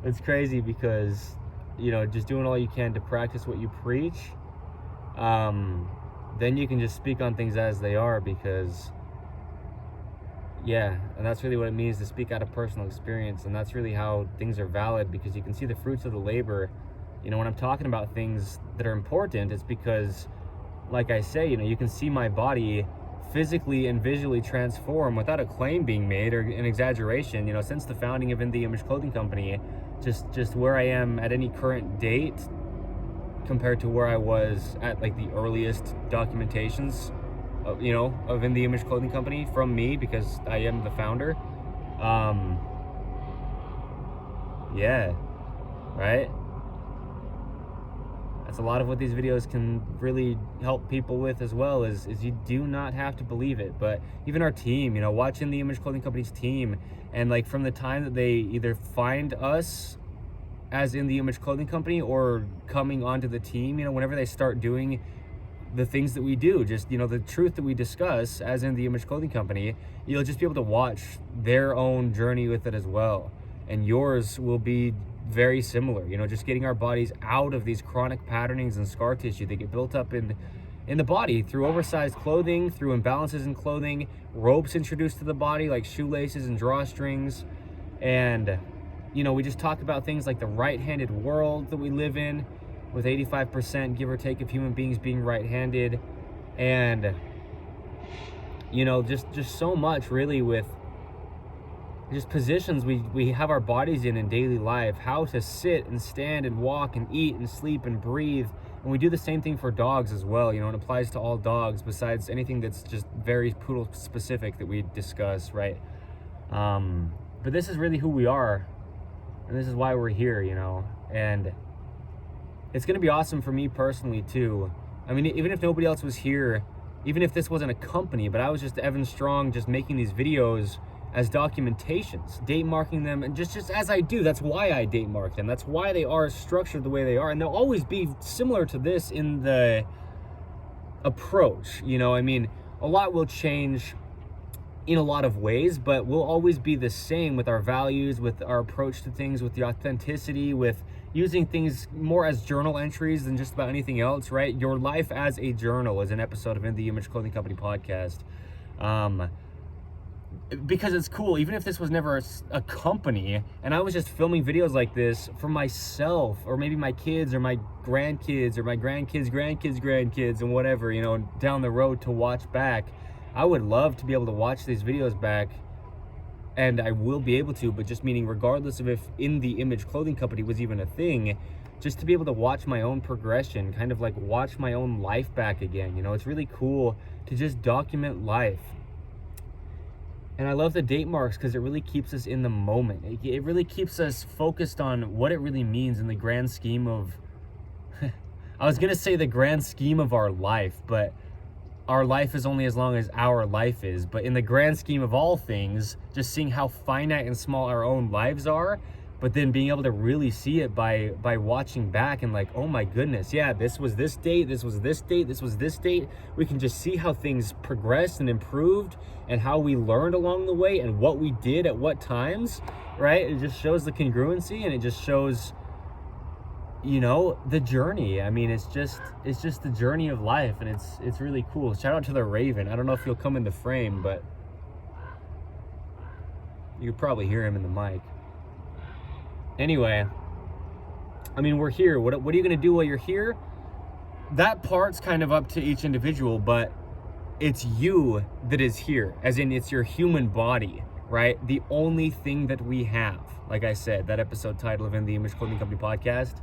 It's crazy because, you know, just doing all you can to practice what you preach. Then you can just speak on things as they are, because yeah, and that's really what it means to speak out of personal experience. And that's really how things are valid, because you can see the fruits of the labor. You know, when I'm talking about things that are important, it's because, like I say, you know, you can see my body physically and visually transform without a claim being made or an exaggeration. You know, since the founding of In The Image Clothing Company, just where I am at any current date compared to where I was at like the earliest documentations of, you know, of In The Image Clothing Company from me, because I am the founder. Yeah, right? That's a lot of what these videos can really help people with as well, is you do not have to believe it. But even our team, you know, watching the Image Clothing Company's team, and like from the time that they either find us as In The Image Clothing Company or coming onto the team, you know, whenever they start doing the things that we do, just, you know, the truth that we discuss as In The Image Clothing Company, you'll just be able to watch their own journey with it as well. And yours will be very similar, you know, just getting our bodies out of these chronic patternings and scar tissue that get built up in the body through oversized clothing, through imbalances in clothing, ropes introduced to the body like shoelaces and drawstrings. And, you know, we just talk about things like the right-handed world that we live in, with 85% give or take of human beings being right-handed. And, you know, just so much really with just positions we have our bodies in daily life, how to sit and stand and walk and eat and sleep and breathe. And we do the same thing for dogs as well, you know, it applies to all dogs besides anything that's just very poodle specific that we discuss, right? But this is really who we are, and this is why we're here, you know. And it's gonna be awesome for me personally too. I mean, even if nobody else was here, even if this wasn't a company, but I was just Evan Strong, just making these videos as documentations, date marking them, and just as I do. That's why I date mark them. That's why they are structured the way they are, and they'll always be similar to this in the approach. You know, I mean, a lot will change in a lot of ways, but we'll always be the same with our values, with our approach to things, with the authenticity, with using things more as journal entries than just about anything else, right? Your life as a journal is an episode of In the Image Clothing Company podcast. Because it's cool, even if this was never a company and I was just filming videos like this for myself, or maybe my kids or my grandkids or my grandkids and whatever, you know, down the road to watch back, I would love to be able to watch these videos back, and I will be able to, but just meaning regardless of if In the Image Clothing Company was even a thing, just to be able to watch my own progression, kind of like watch my own life back again. You know, it's really cool to just document life. And I love the date marks because it really keeps us in the moment. It really keeps us focused on what it really means in the grand scheme of, I was gonna say the grand scheme of our life, but our life is only as long as our life is. But in the grand scheme of all things, just seeing how finite and small our own lives are, but then being able to really see it by watching back and like, oh my goodness, yeah, this was this date, this was this date, this was this date. We can just see how things progressed and improved and how we learned along the way and what we did at what times, right? It just shows the congruency, and it just shows, you know, the journey. I mean, it's just the journey of life, and it's really cool. Shout out to the Raven. I don't know if he'll come in the frame, but you could probably hear him in the mic. Anyway, I mean, we're here. What are you gonna do while you're here? That part's kind of up to each individual, but it's you that is here, as in it's your human body, right? The only thing that we have, like I said, that episode title of In the Image Clothing Company podcast.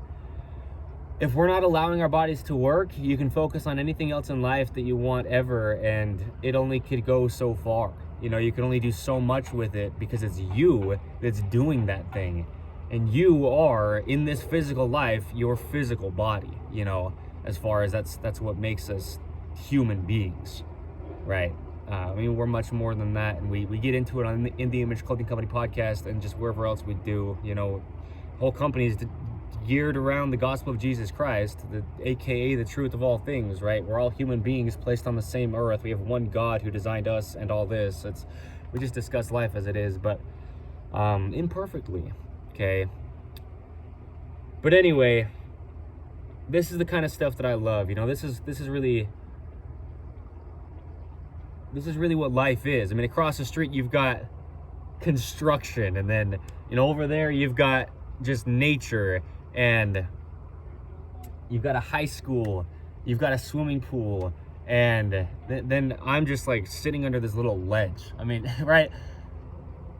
If we're not allowing our bodies to work, you can focus on anything else in life that you want ever, and it only could go so far. You know, you can only do so much with it because it's you that's doing that thing. And you are, in this physical life, your physical body, you know, as far as that's what makes us human beings, right? I mean, we're much more than that, and we get into it on In the Image Clothing Company podcast and just wherever else we do. You know, whole companies geared around the gospel of Jesus Christ, aka the truth of all things, right? We're all human beings placed on the same earth. We have one God who designed us and all this. We just discuss life as it is, but imperfectly, okay? But anyway, this is the kind of stuff that I love. You know, this is really what life is. I mean, across the street you've got construction, and then, you know, over there you've got just nature, and you've got a high school, you've got a swimming pool, and then I'm just like sitting under this little ledge. I mean, right?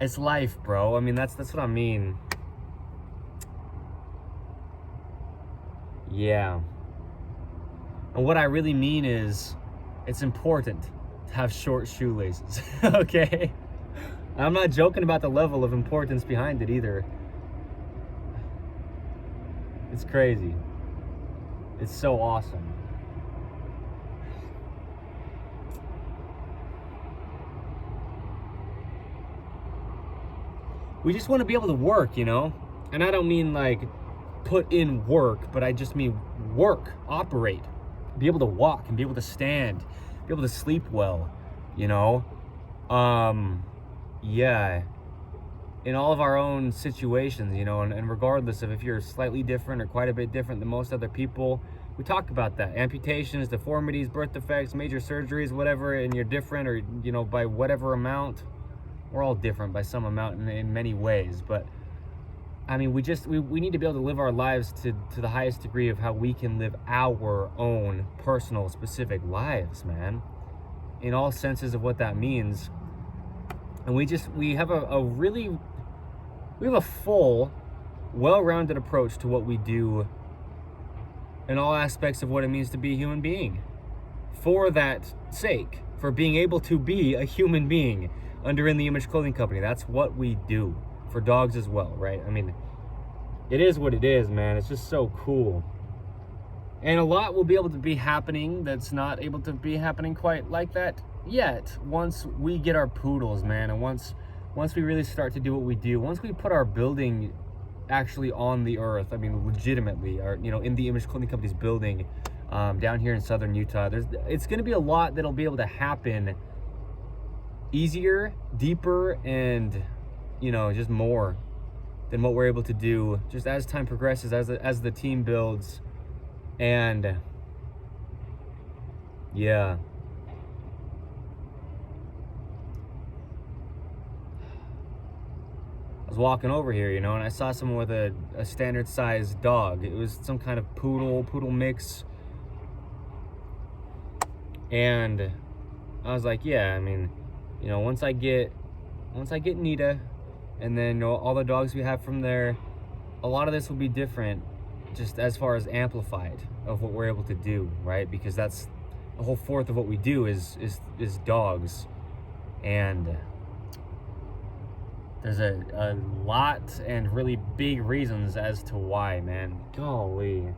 It's life, bro. I mean, that's what I mean. Yeah. And what I really mean is, it's important to have short shoelaces, okay? I'm not joking about the level of importance behind it either. It's crazy. It's so awesome. We just want to be able to work, you know? And I don't mean like put in work, but I just mean work, operate, be able to walk and be able to stand, be able to sleep well, you know? Yeah, in all of our own situations, you know, and regardless of if you're slightly different or quite a bit different than most other people, we talk about that. Amputations, deformities, birth defects, major surgeries, whatever, and you're different, or, you know, by whatever amount. We're all different by some amount in many ways, but I mean, we need to be able to live our lives to the highest degree of how we can live our own personal, specific lives, man, in all senses of what that means. And we have a full, well-rounded approach to what we do in all aspects of what it means to be a human being. For that sake, for being able to be a human being under In the Image Clothing Company, that's what we do. For dogs as well, right? I mean, it is what it is, man. It's just so cool. And a lot will be able to be happening that's not able to be happening quite like that yet, once we get our poodles, man, and once once we really start to do what we do, once we put our building actually on the earth, I mean, legitimately, our, you know, In The Image Clothing Company's building down here in southern Utah, it's going to be a lot that'll be able to happen easier, deeper, and, you know, just more than what we're able to do just as time progresses, as the team builds. And yeah, I was walking over here, you know, and I saw someone with a standard sized dog. It was some kind of poodle mix. And I was like, yeah, I mean, you know, once I get Nita, and then, you know, all the dogs we have from there, a lot of this will be different, just as far as amplified of what we're able to do, right? Because that's a whole fourth of what we do is dogs. And there's a lot and really big reasons as to why, man. Golly.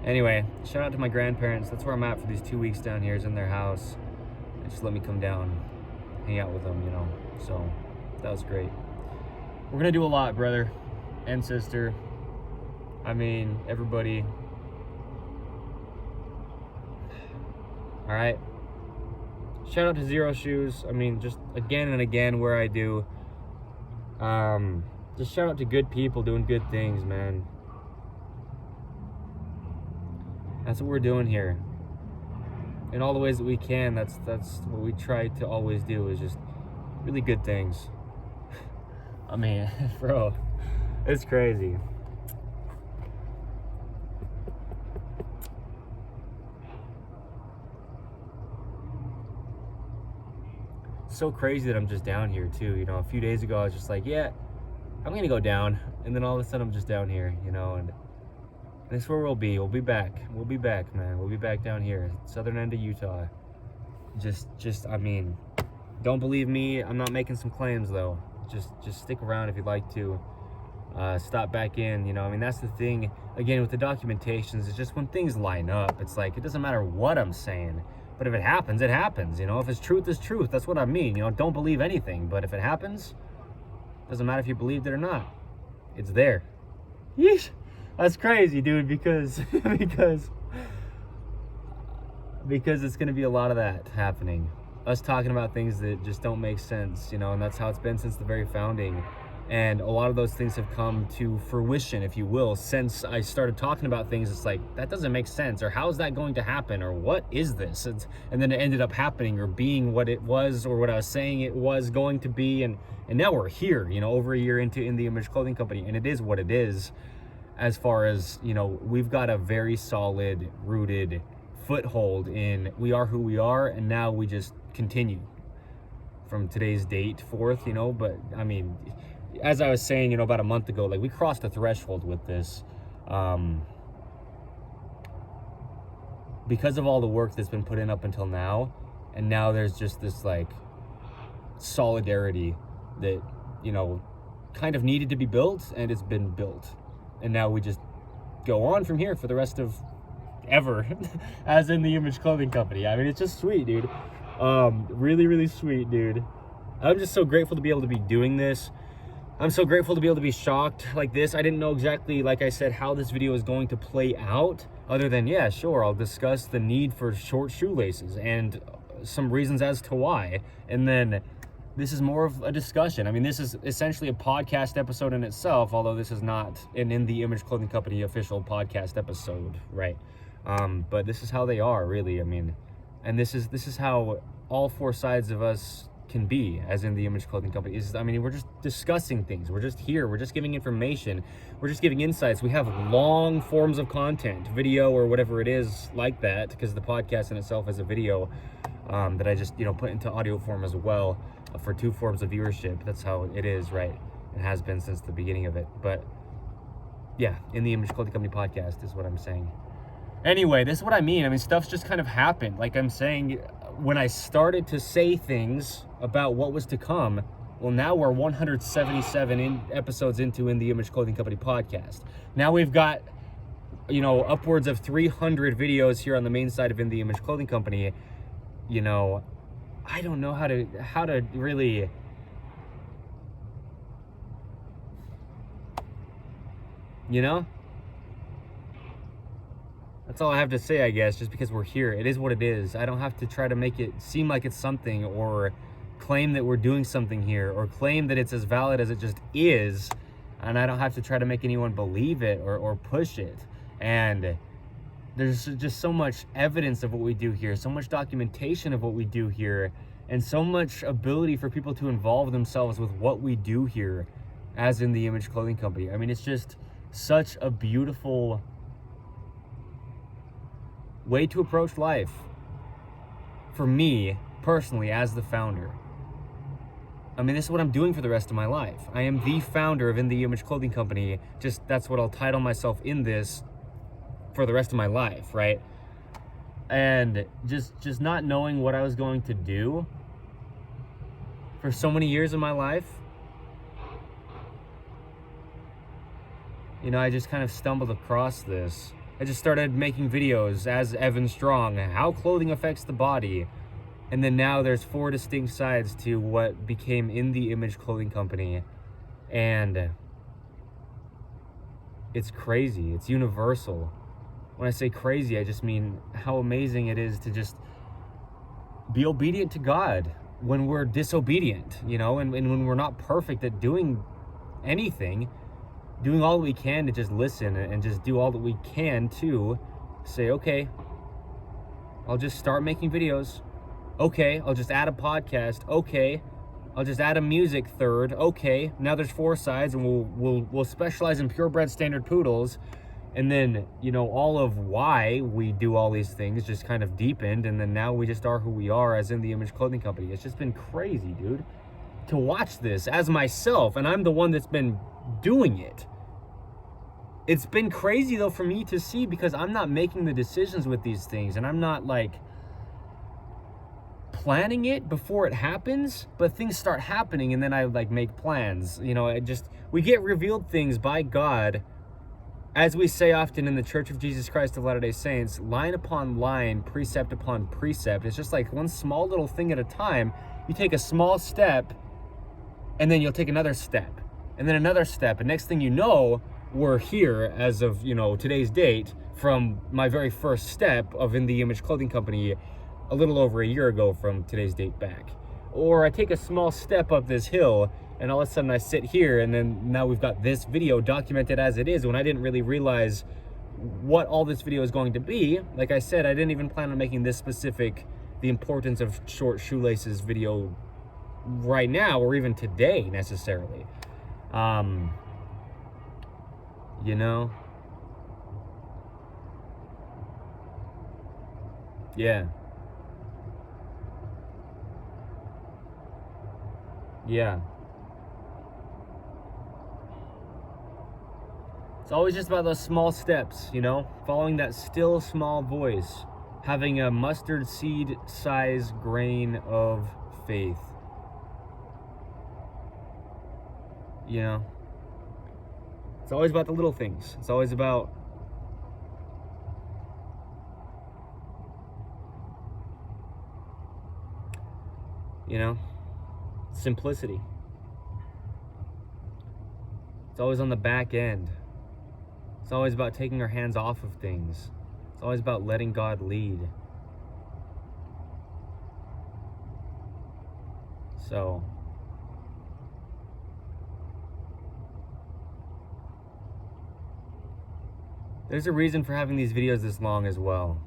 Anyway, shout out to my grandparents. That's where I'm at for these 2 weeks down here, is in their house. They just let me come down, hang out with them, you know. So that was great. We're gonna do a lot, brother and sister. I mean, everybody. All right. Shout out to Zero Shoes. I mean, just again and again where I do. Just shout out to good people doing good things, man. That's what we're doing here. In all the ways that we can, that's what we try to always do, is just really good things. I mean, bro, it's crazy. It's so crazy that I'm just down here too. You know, a few days ago I was just like, yeah, I'm gonna go down, and then all of a sudden I'm just down here, you know, and this is where we'll be. We'll be back, man. We'll be back down here, southern end of Utah. Just, I mean, don't believe me. I'm not making some claims though. Just stick around if you'd like to. Stop back in, you know. I mean, that's the thing. Again, with the documentations, it's just when things line up, it's like, it doesn't matter what I'm saying, but if it happens, it happens. You know, if it's truth, it's truth. That's what I mean. You know, don't believe anything, but if it happens, doesn't matter if you believed it or not. It's there. Yeesh. That's crazy, dude, because it's gonna be a lot of that happening. Us talking about things that just don't make sense, you know, and that's how it's been since the very founding. And a lot of those things have come to fruition, if you will, since I started talking about things. It's like, that doesn't make sense, or how is that going to happen, or what is this? And then it ended up happening, or being what it was, or what I was saying it was going to be, and now we're here, you know, over a year into In The Image Clothing Company, and it is what it is. As far as, you know, we've got a very solid, rooted foothold in we are who we are, and now we just continue from today's date forth, you know. But I mean, as I was saying, you know, about a month ago, like, we crossed a threshold with this, because of all the work that's been put in up until now, and now there's just this like solidarity that, you know, kind of needed to be built, and it's been built. And now we just go on from here for the rest of ever as In The Image Clothing Company. I mean, it's just sweet, dude. Really, really sweet, dude. I'm just so grateful to be able to be doing this. I'm so grateful to be able to be shocked like this. I didn't know exactly, like I said, how this video is going to play out, other than, yeah, sure, I'll discuss the need for short shoelaces and some reasons as to why. And then this is more of a discussion. I mean, this is essentially a podcast episode in itself, although this is not an In The Image Clothing Company official podcast episode, right? But this is how they are, really. I mean, and this is how all four sides of us can be as In The Image Clothing Company. I mean, we're just discussing things. We're just here. We're just giving information. We're just giving insights. We have long forms of content, video or whatever it is like that, because the podcast in itself is a video that I just, you know, put into audio form as well. For 2 forms of viewership. That's how it is, right? It has been since the beginning of it. But yeah, In The Image Clothing Company podcast is what I'm saying. Anyway, this is what I mean. I mean, stuff's just kind of happened. Like I'm saying, when I started to say things about what was to come, well, now we're 177 episodes into In The Image Clothing Company podcast. Now we've got upwards of 300 videos here on the main side of In The Image Clothing Company. I don't know how to really, that's all I have to say, I guess, just because we're here. It is what it is. I don't have to try to make it seem like it's something, or claim that we're doing something here, or claim that it's as valid as it just is. And I don't have to try to make anyone believe it or push it. And there's just so much evidence of what we do here, so much documentation of what we do here, and so much ability for people to involve themselves with what we do here as In The Image Clothing Company. I mean, it's just such a beautiful way to approach life for me personally as the founder. I mean, this is what I'm doing for the rest of my life. I am the founder of In The Image Clothing Company. Just, that's what I'll title myself in this for the rest of my life, right? And just not knowing what I was going to do for so many years of my life, I just kind of stumbled across this. I just started making videos as Evan Strong, how clothing affects the body. And then now there's 4 distinct sides to what became In The Image Clothing Company. And it's crazy. It's universal. When I say crazy, I just mean how amazing it is to just be obedient to God when we're disobedient, and when we're not perfect at doing anything, doing all that we can to just listen and just do all that we can to say, okay, I'll just start making videos. Okay, I'll just add a podcast. Okay, I'll just add a music third. Okay, now there's 4 sides, and we'll specialize in purebred standard poodles. And then, all of why we do all these things just kind of deepened, and then now we just are who we are as In The Image Clothing Company. It's just been crazy, dude, to watch this as myself, and I'm the one that's been doing it. It's been crazy, though, for me to see, because I'm not making the decisions with these things, and I'm not, planning it before it happens, but things start happening, and then I, make plans. We get revealed things by God, as we say often in the Church of Jesus Christ of Latter-day Saints, line upon line, precept upon precept. It's just like one small little thing at a time. You take a small step, and then you'll take another step, and then another step, and next thing you know, we're here as of, today's date, from my very first step of In The Image Clothing Company a little over a year ago from today's date back. Or I take a small step up this hill, and all of a sudden I sit here, and then now we've got this video documented as it is, when I didn't really realize what all this video is going to be. Like I said, I didn't even plan on making this specific, the importance of short shoelaces video right now, or even today necessarily. Yeah. Yeah. It's always just about those small steps, following that still small voice, having a mustard seed size grain of faith. It's always about the little things. It's always about simplicity. It's always on the back end. It's always about taking our hands off of things. It's always about letting God lead. So, there's a reason for having these videos this long as well.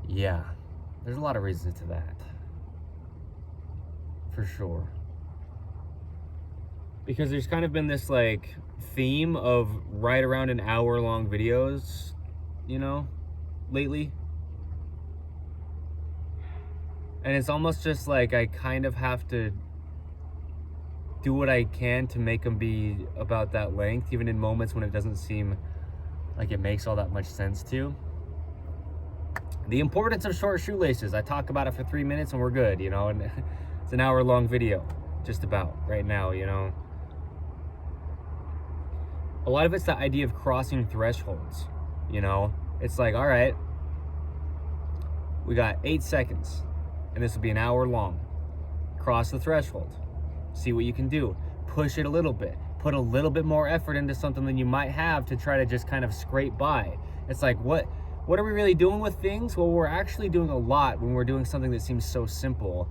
Yeah, there's a lot of reasons to that. For sure. Because there's kind of been this theme of right around an hour long videos, lately. And it's almost just I kind of have to do what I can to make them be about that length, even in moments when it doesn't seem like it makes all that much sense to. The importance of short shoelaces. I talk about it for 3 minutes and we're good, and it's an hour long video, just about, right now, a lot of it's the idea of crossing thresholds, you know? It's like, all right, we got 8 seconds, and this will be an hour long. Cross the threshold. See what you can do. Push it a little bit. Put a little bit more effort into something than you might have to try to just kind of scrape by. It's like, what are we really doing with things? Well, we're actually doing a lot when we're doing something that seems so simple.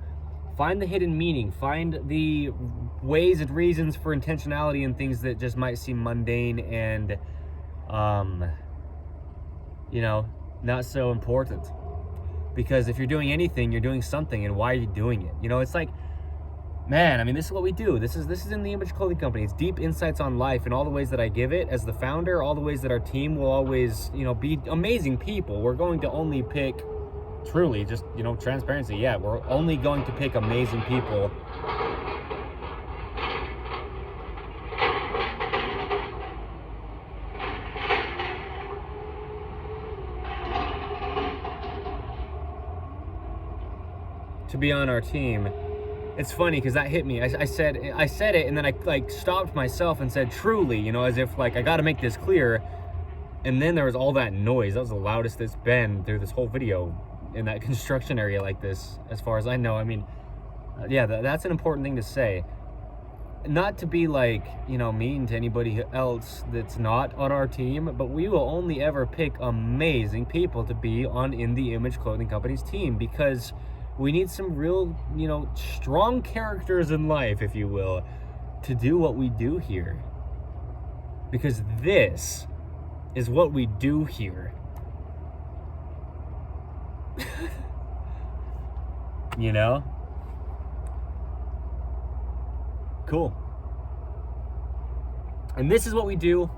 Find the hidden meaning. Find the ways and reasons for intentionality in things that just might seem mundane and, not so important. Because if you're doing anything, you're doing something, and why are you doing it? It's like, man, I mean, this is what we do. This is in the Image Clothing Company. It's deep insights on life and all the ways that I give it as the founder, all the ways that our team will always, be amazing people. We're going to only pick, truly, just, transparency. Yeah, we're only going to pick amazing people. To be on our team. It's funny because that hit me. I said it, and then I stopped myself and said truly, as if like I got to make this clear. And then there was all that noise. That was the loudest it's been through this whole video in that construction area like this, as far as I know. I mean, yeah, that's an important thing to say. Not to be like, mean to anybody else that's not on our team, but we will only ever pick amazing people to be on In The Image Clothing Company's team, because we need some real, strong characters in life, if you will, to do what we do here. Because this is what we do here. Cool. And this is what we do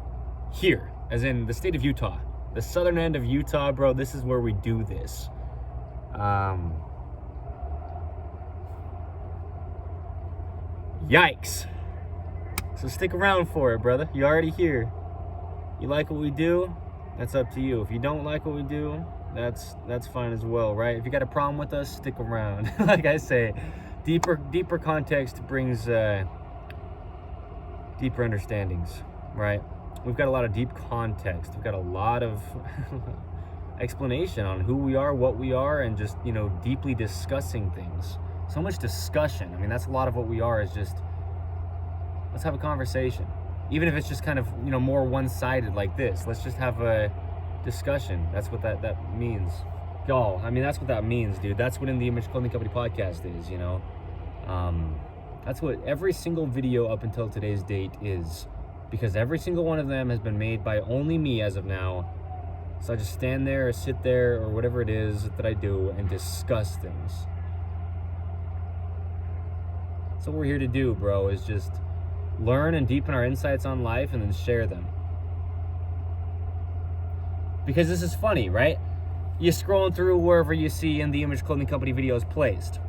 here, as in the state of Utah. The southern end of Utah, bro, this is where we do this. Yikes. So stick around for it, brother. You're already here. You like what we do? That's up to you. If you don't like what we do, that's fine as well, right? If you got a problem with us, stick around. Like I say, deeper context brings deeper understandings, right? We've got a lot of deep context. We've got a lot of explanation on who we are, what we are, and just, deeply discussing things. So much discussion. I mean, that's a lot of what we are, is just, let's have a conversation. Even if it's just kind of, more one-sided like this. Let's just have a discussion. That's what that means. Y'all, I mean, that's what that means, dude. That's what In The Image Clothing Company podcast is, That's what every single video up until today's date is. Because every single one of them has been made by only me as of now. So I just stand there or sit there or whatever it is that I do and discuss things. So what we're here to do, bro, is just learn and deepen our insights on life and then share them. Because this is funny, right? You're scrolling through wherever you see In The Image Clothing Company videos placed.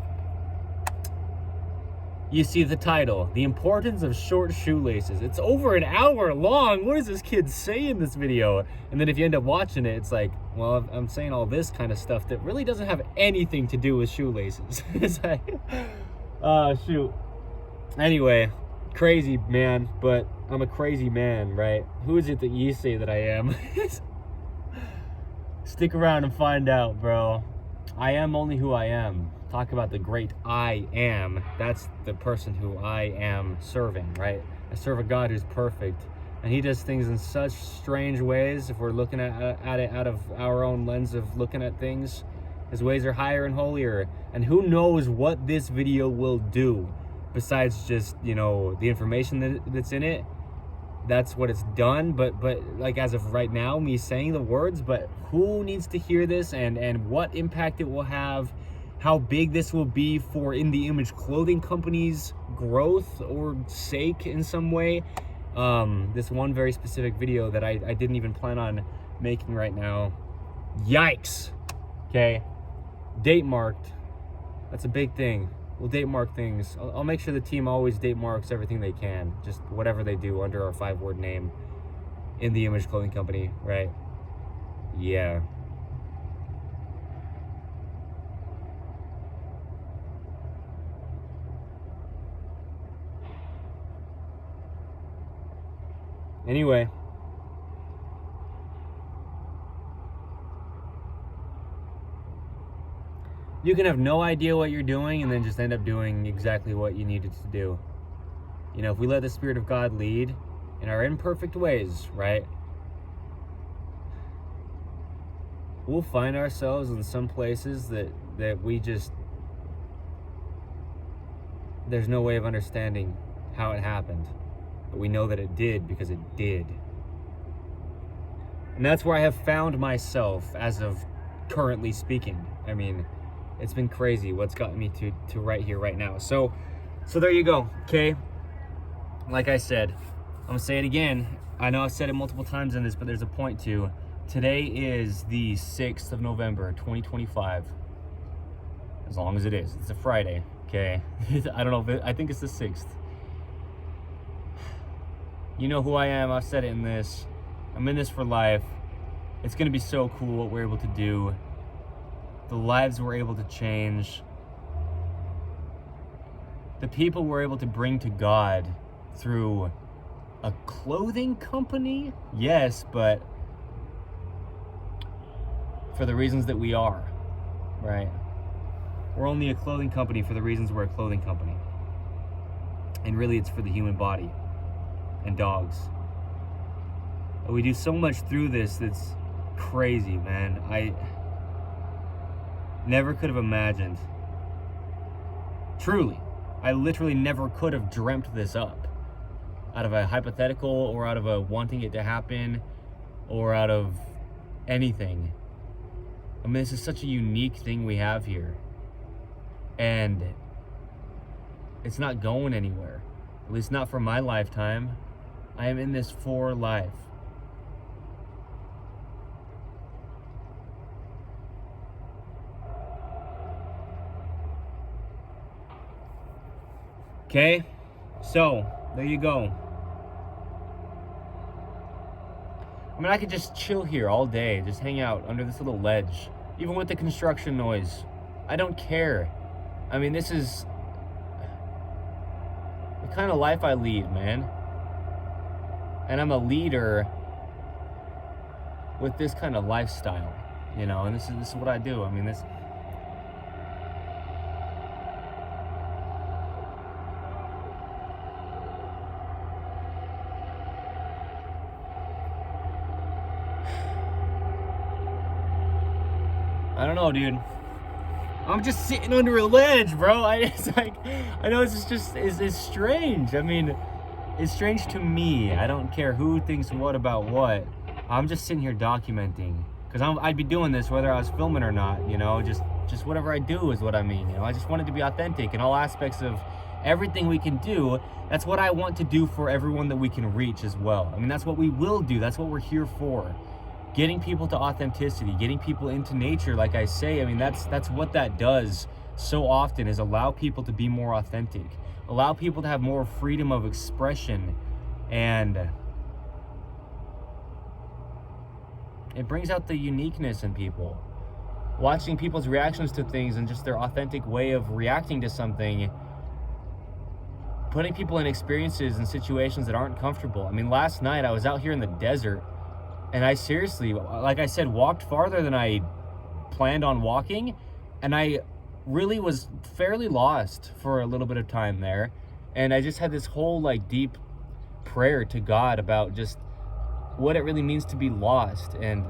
You see the title, The Importance of Short Shoelaces. It's over an hour long. What does this kid say in this video? And then if you end up watching it, it's like, well, I'm saying all this kind of stuff that really doesn't have anything to do with shoelaces. It's like, shoot. Anyway, crazy man, but I'm a crazy man, right? Who is it that you say that I am? Stick around and find out, bro. I am only who I am. Talk about the great I am. That's the person who I am serving, right? I serve a God who's perfect, and he does things in such strange ways. If we're looking at it out of our own lens of looking at things, his ways are higher and holier. And who knows what this video will do besides just, the information that's in it. That's what it's done, but like as of right now, me saying the words, but who needs to hear this and what impact it will have, how big this will be for In The Image Clothing Company's growth or sake in some way. This one very specific video that I didn't even plan on making right now. Yikes. Okay. Date marked. That's a big thing. We'll date mark things. I'll make sure the team always date marks everything they can. Just whatever they do under our 5-word name. In The Image Clothing Company, right? Yeah. Anyway, you can have no idea what you're doing and then just end up doing exactly what you needed to do. You know, if we let the Spirit of God lead in our imperfect ways, right? We'll find ourselves in some places that we just, there's no way of understanding how it happened. But we know that it did because it did. And that's where I have found myself as of currently speaking. I mean, it's been crazy what's gotten me to right here, right now. So there you go, okay? Like I said, I'm gonna say it again. I know I've said it multiple times in this, but there's a point to. Today is the 6th of November, 2025. As long as it is. It's a Friday, okay? I don't know, I think it's the 6th. You know who I am, I've said it in this. I'm in this for life. It's gonna be so cool what we're able to do. The lives we're able to change. The people we're able to bring to God through a clothing company? Yes, but for the reasons that we are, right? We're only a clothing company for the reasons we're a clothing company. And really it's for the human body and dogs. But we do so much through this that's crazy, man. I never could have imagined. Truly, I literally never could have dreamt this up. Out of a hypothetical or out of a wanting it to happen or out of anything. I mean, this is such a unique thing we have here. And it's not going anywhere. At least not for my lifetime. I am in this for life. Okay? So, there you go. I mean, I could just chill here all day, just hang out under this little ledge, even with the construction noise. I don't care. I mean, this is the kind of life I lead, man. And I'm a leader with this kind of lifestyle, you know, and this is what I do. I mean, this. I don't know, dude. I'm just sitting under a ledge, bro. It's like, I know it's strange. I mean, it's strange to me. I don't care who thinks what about what. I'm just sitting here documenting. Because I'd be doing this whether I was filming or not, you know. Just whatever I do is what I mean, you know. I just want it to be authentic in all aspects of everything we can do. That's what I want to do for everyone that we can reach as well. I mean, that's what we will do. That's what we're here for. Getting people to authenticity, getting people into nature, like I say. I mean, that's what that does so often, is allow people to be more authentic, allow people to have more freedom of expression, and it brings out the uniqueness in people. Watching people's reactions to things and just their authentic way of reacting to something, putting people in experiences and situations that aren't comfortable. I mean, last night I was out here in the desert, and I seriously, like I said, walked farther than I planned on walking. And I really was fairly lost for a little bit of time there. And I just had this whole like deep prayer to God about just what it really means to be lost. And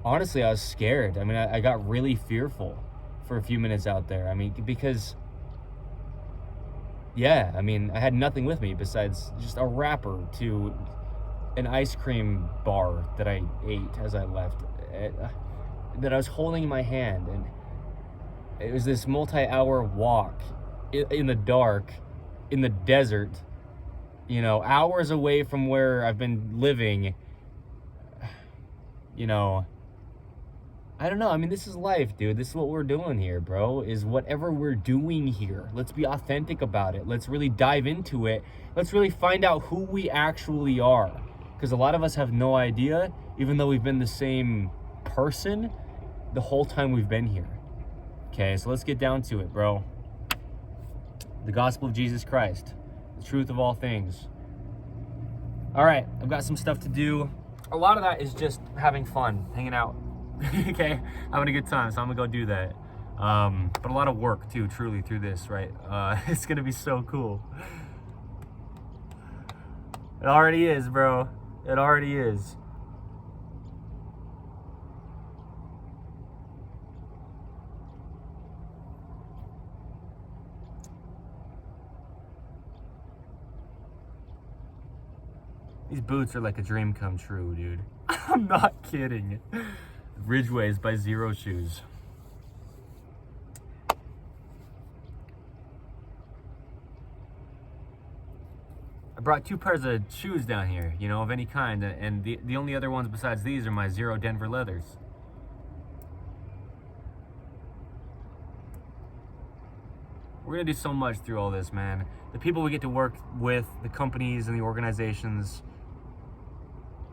honestly, I was scared. I mean, I got really fearful for a few minutes out there. I mean, because, yeah, I mean, I had nothing with me besides just a wrapper to an ice cream bar that I ate as I left, that I was holding in my hand. And it was this multi-hour walk in the dark, in the desert, you know, hours away from where I've been living. You know, I don't know. I mean, this is life, dude. This is what we're doing here, bro, is whatever we're doing here. Let's be authentic about it. Let's really dive into it. Let's really find out who we actually are. Because a lot of us have no idea, even though we've been the same person the whole time we've been here. Okay, so let's get down to it, bro. The gospel of Jesus Christ, the truth of all things. All right, I've got some stuff to do. A lot of that is just having fun, hanging out, okay? Having a good time, so I'm gonna go do that. But a lot of work too, truly, through this, right? It's gonna be so cool. It already is, bro. It already is. These boots are like a dream come true, dude. I'm not kidding. Ridgeways by Zero Shoes. I brought 2 pairs of shoes down here, you know, of any kind, and the only other ones besides these are my Zero Denver leathers. We're gonna do so much through all this, man. The people we get to work with, the companies and the organizations,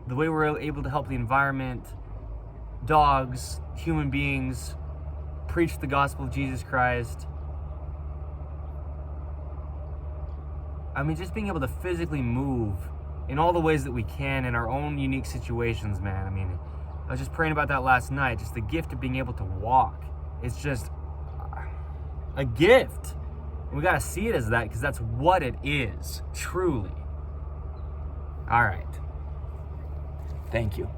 the way we're able to help the environment, dogs, human beings, preach the gospel of Jesus Christ. I mean, just being able to physically move in all the ways that we can in our own unique situations, man. I mean, I was just praying about that last night. Just the gift of being able to walk. It's just a gift. And we got to see it as that, because that's what it is, truly. All right. Thank you.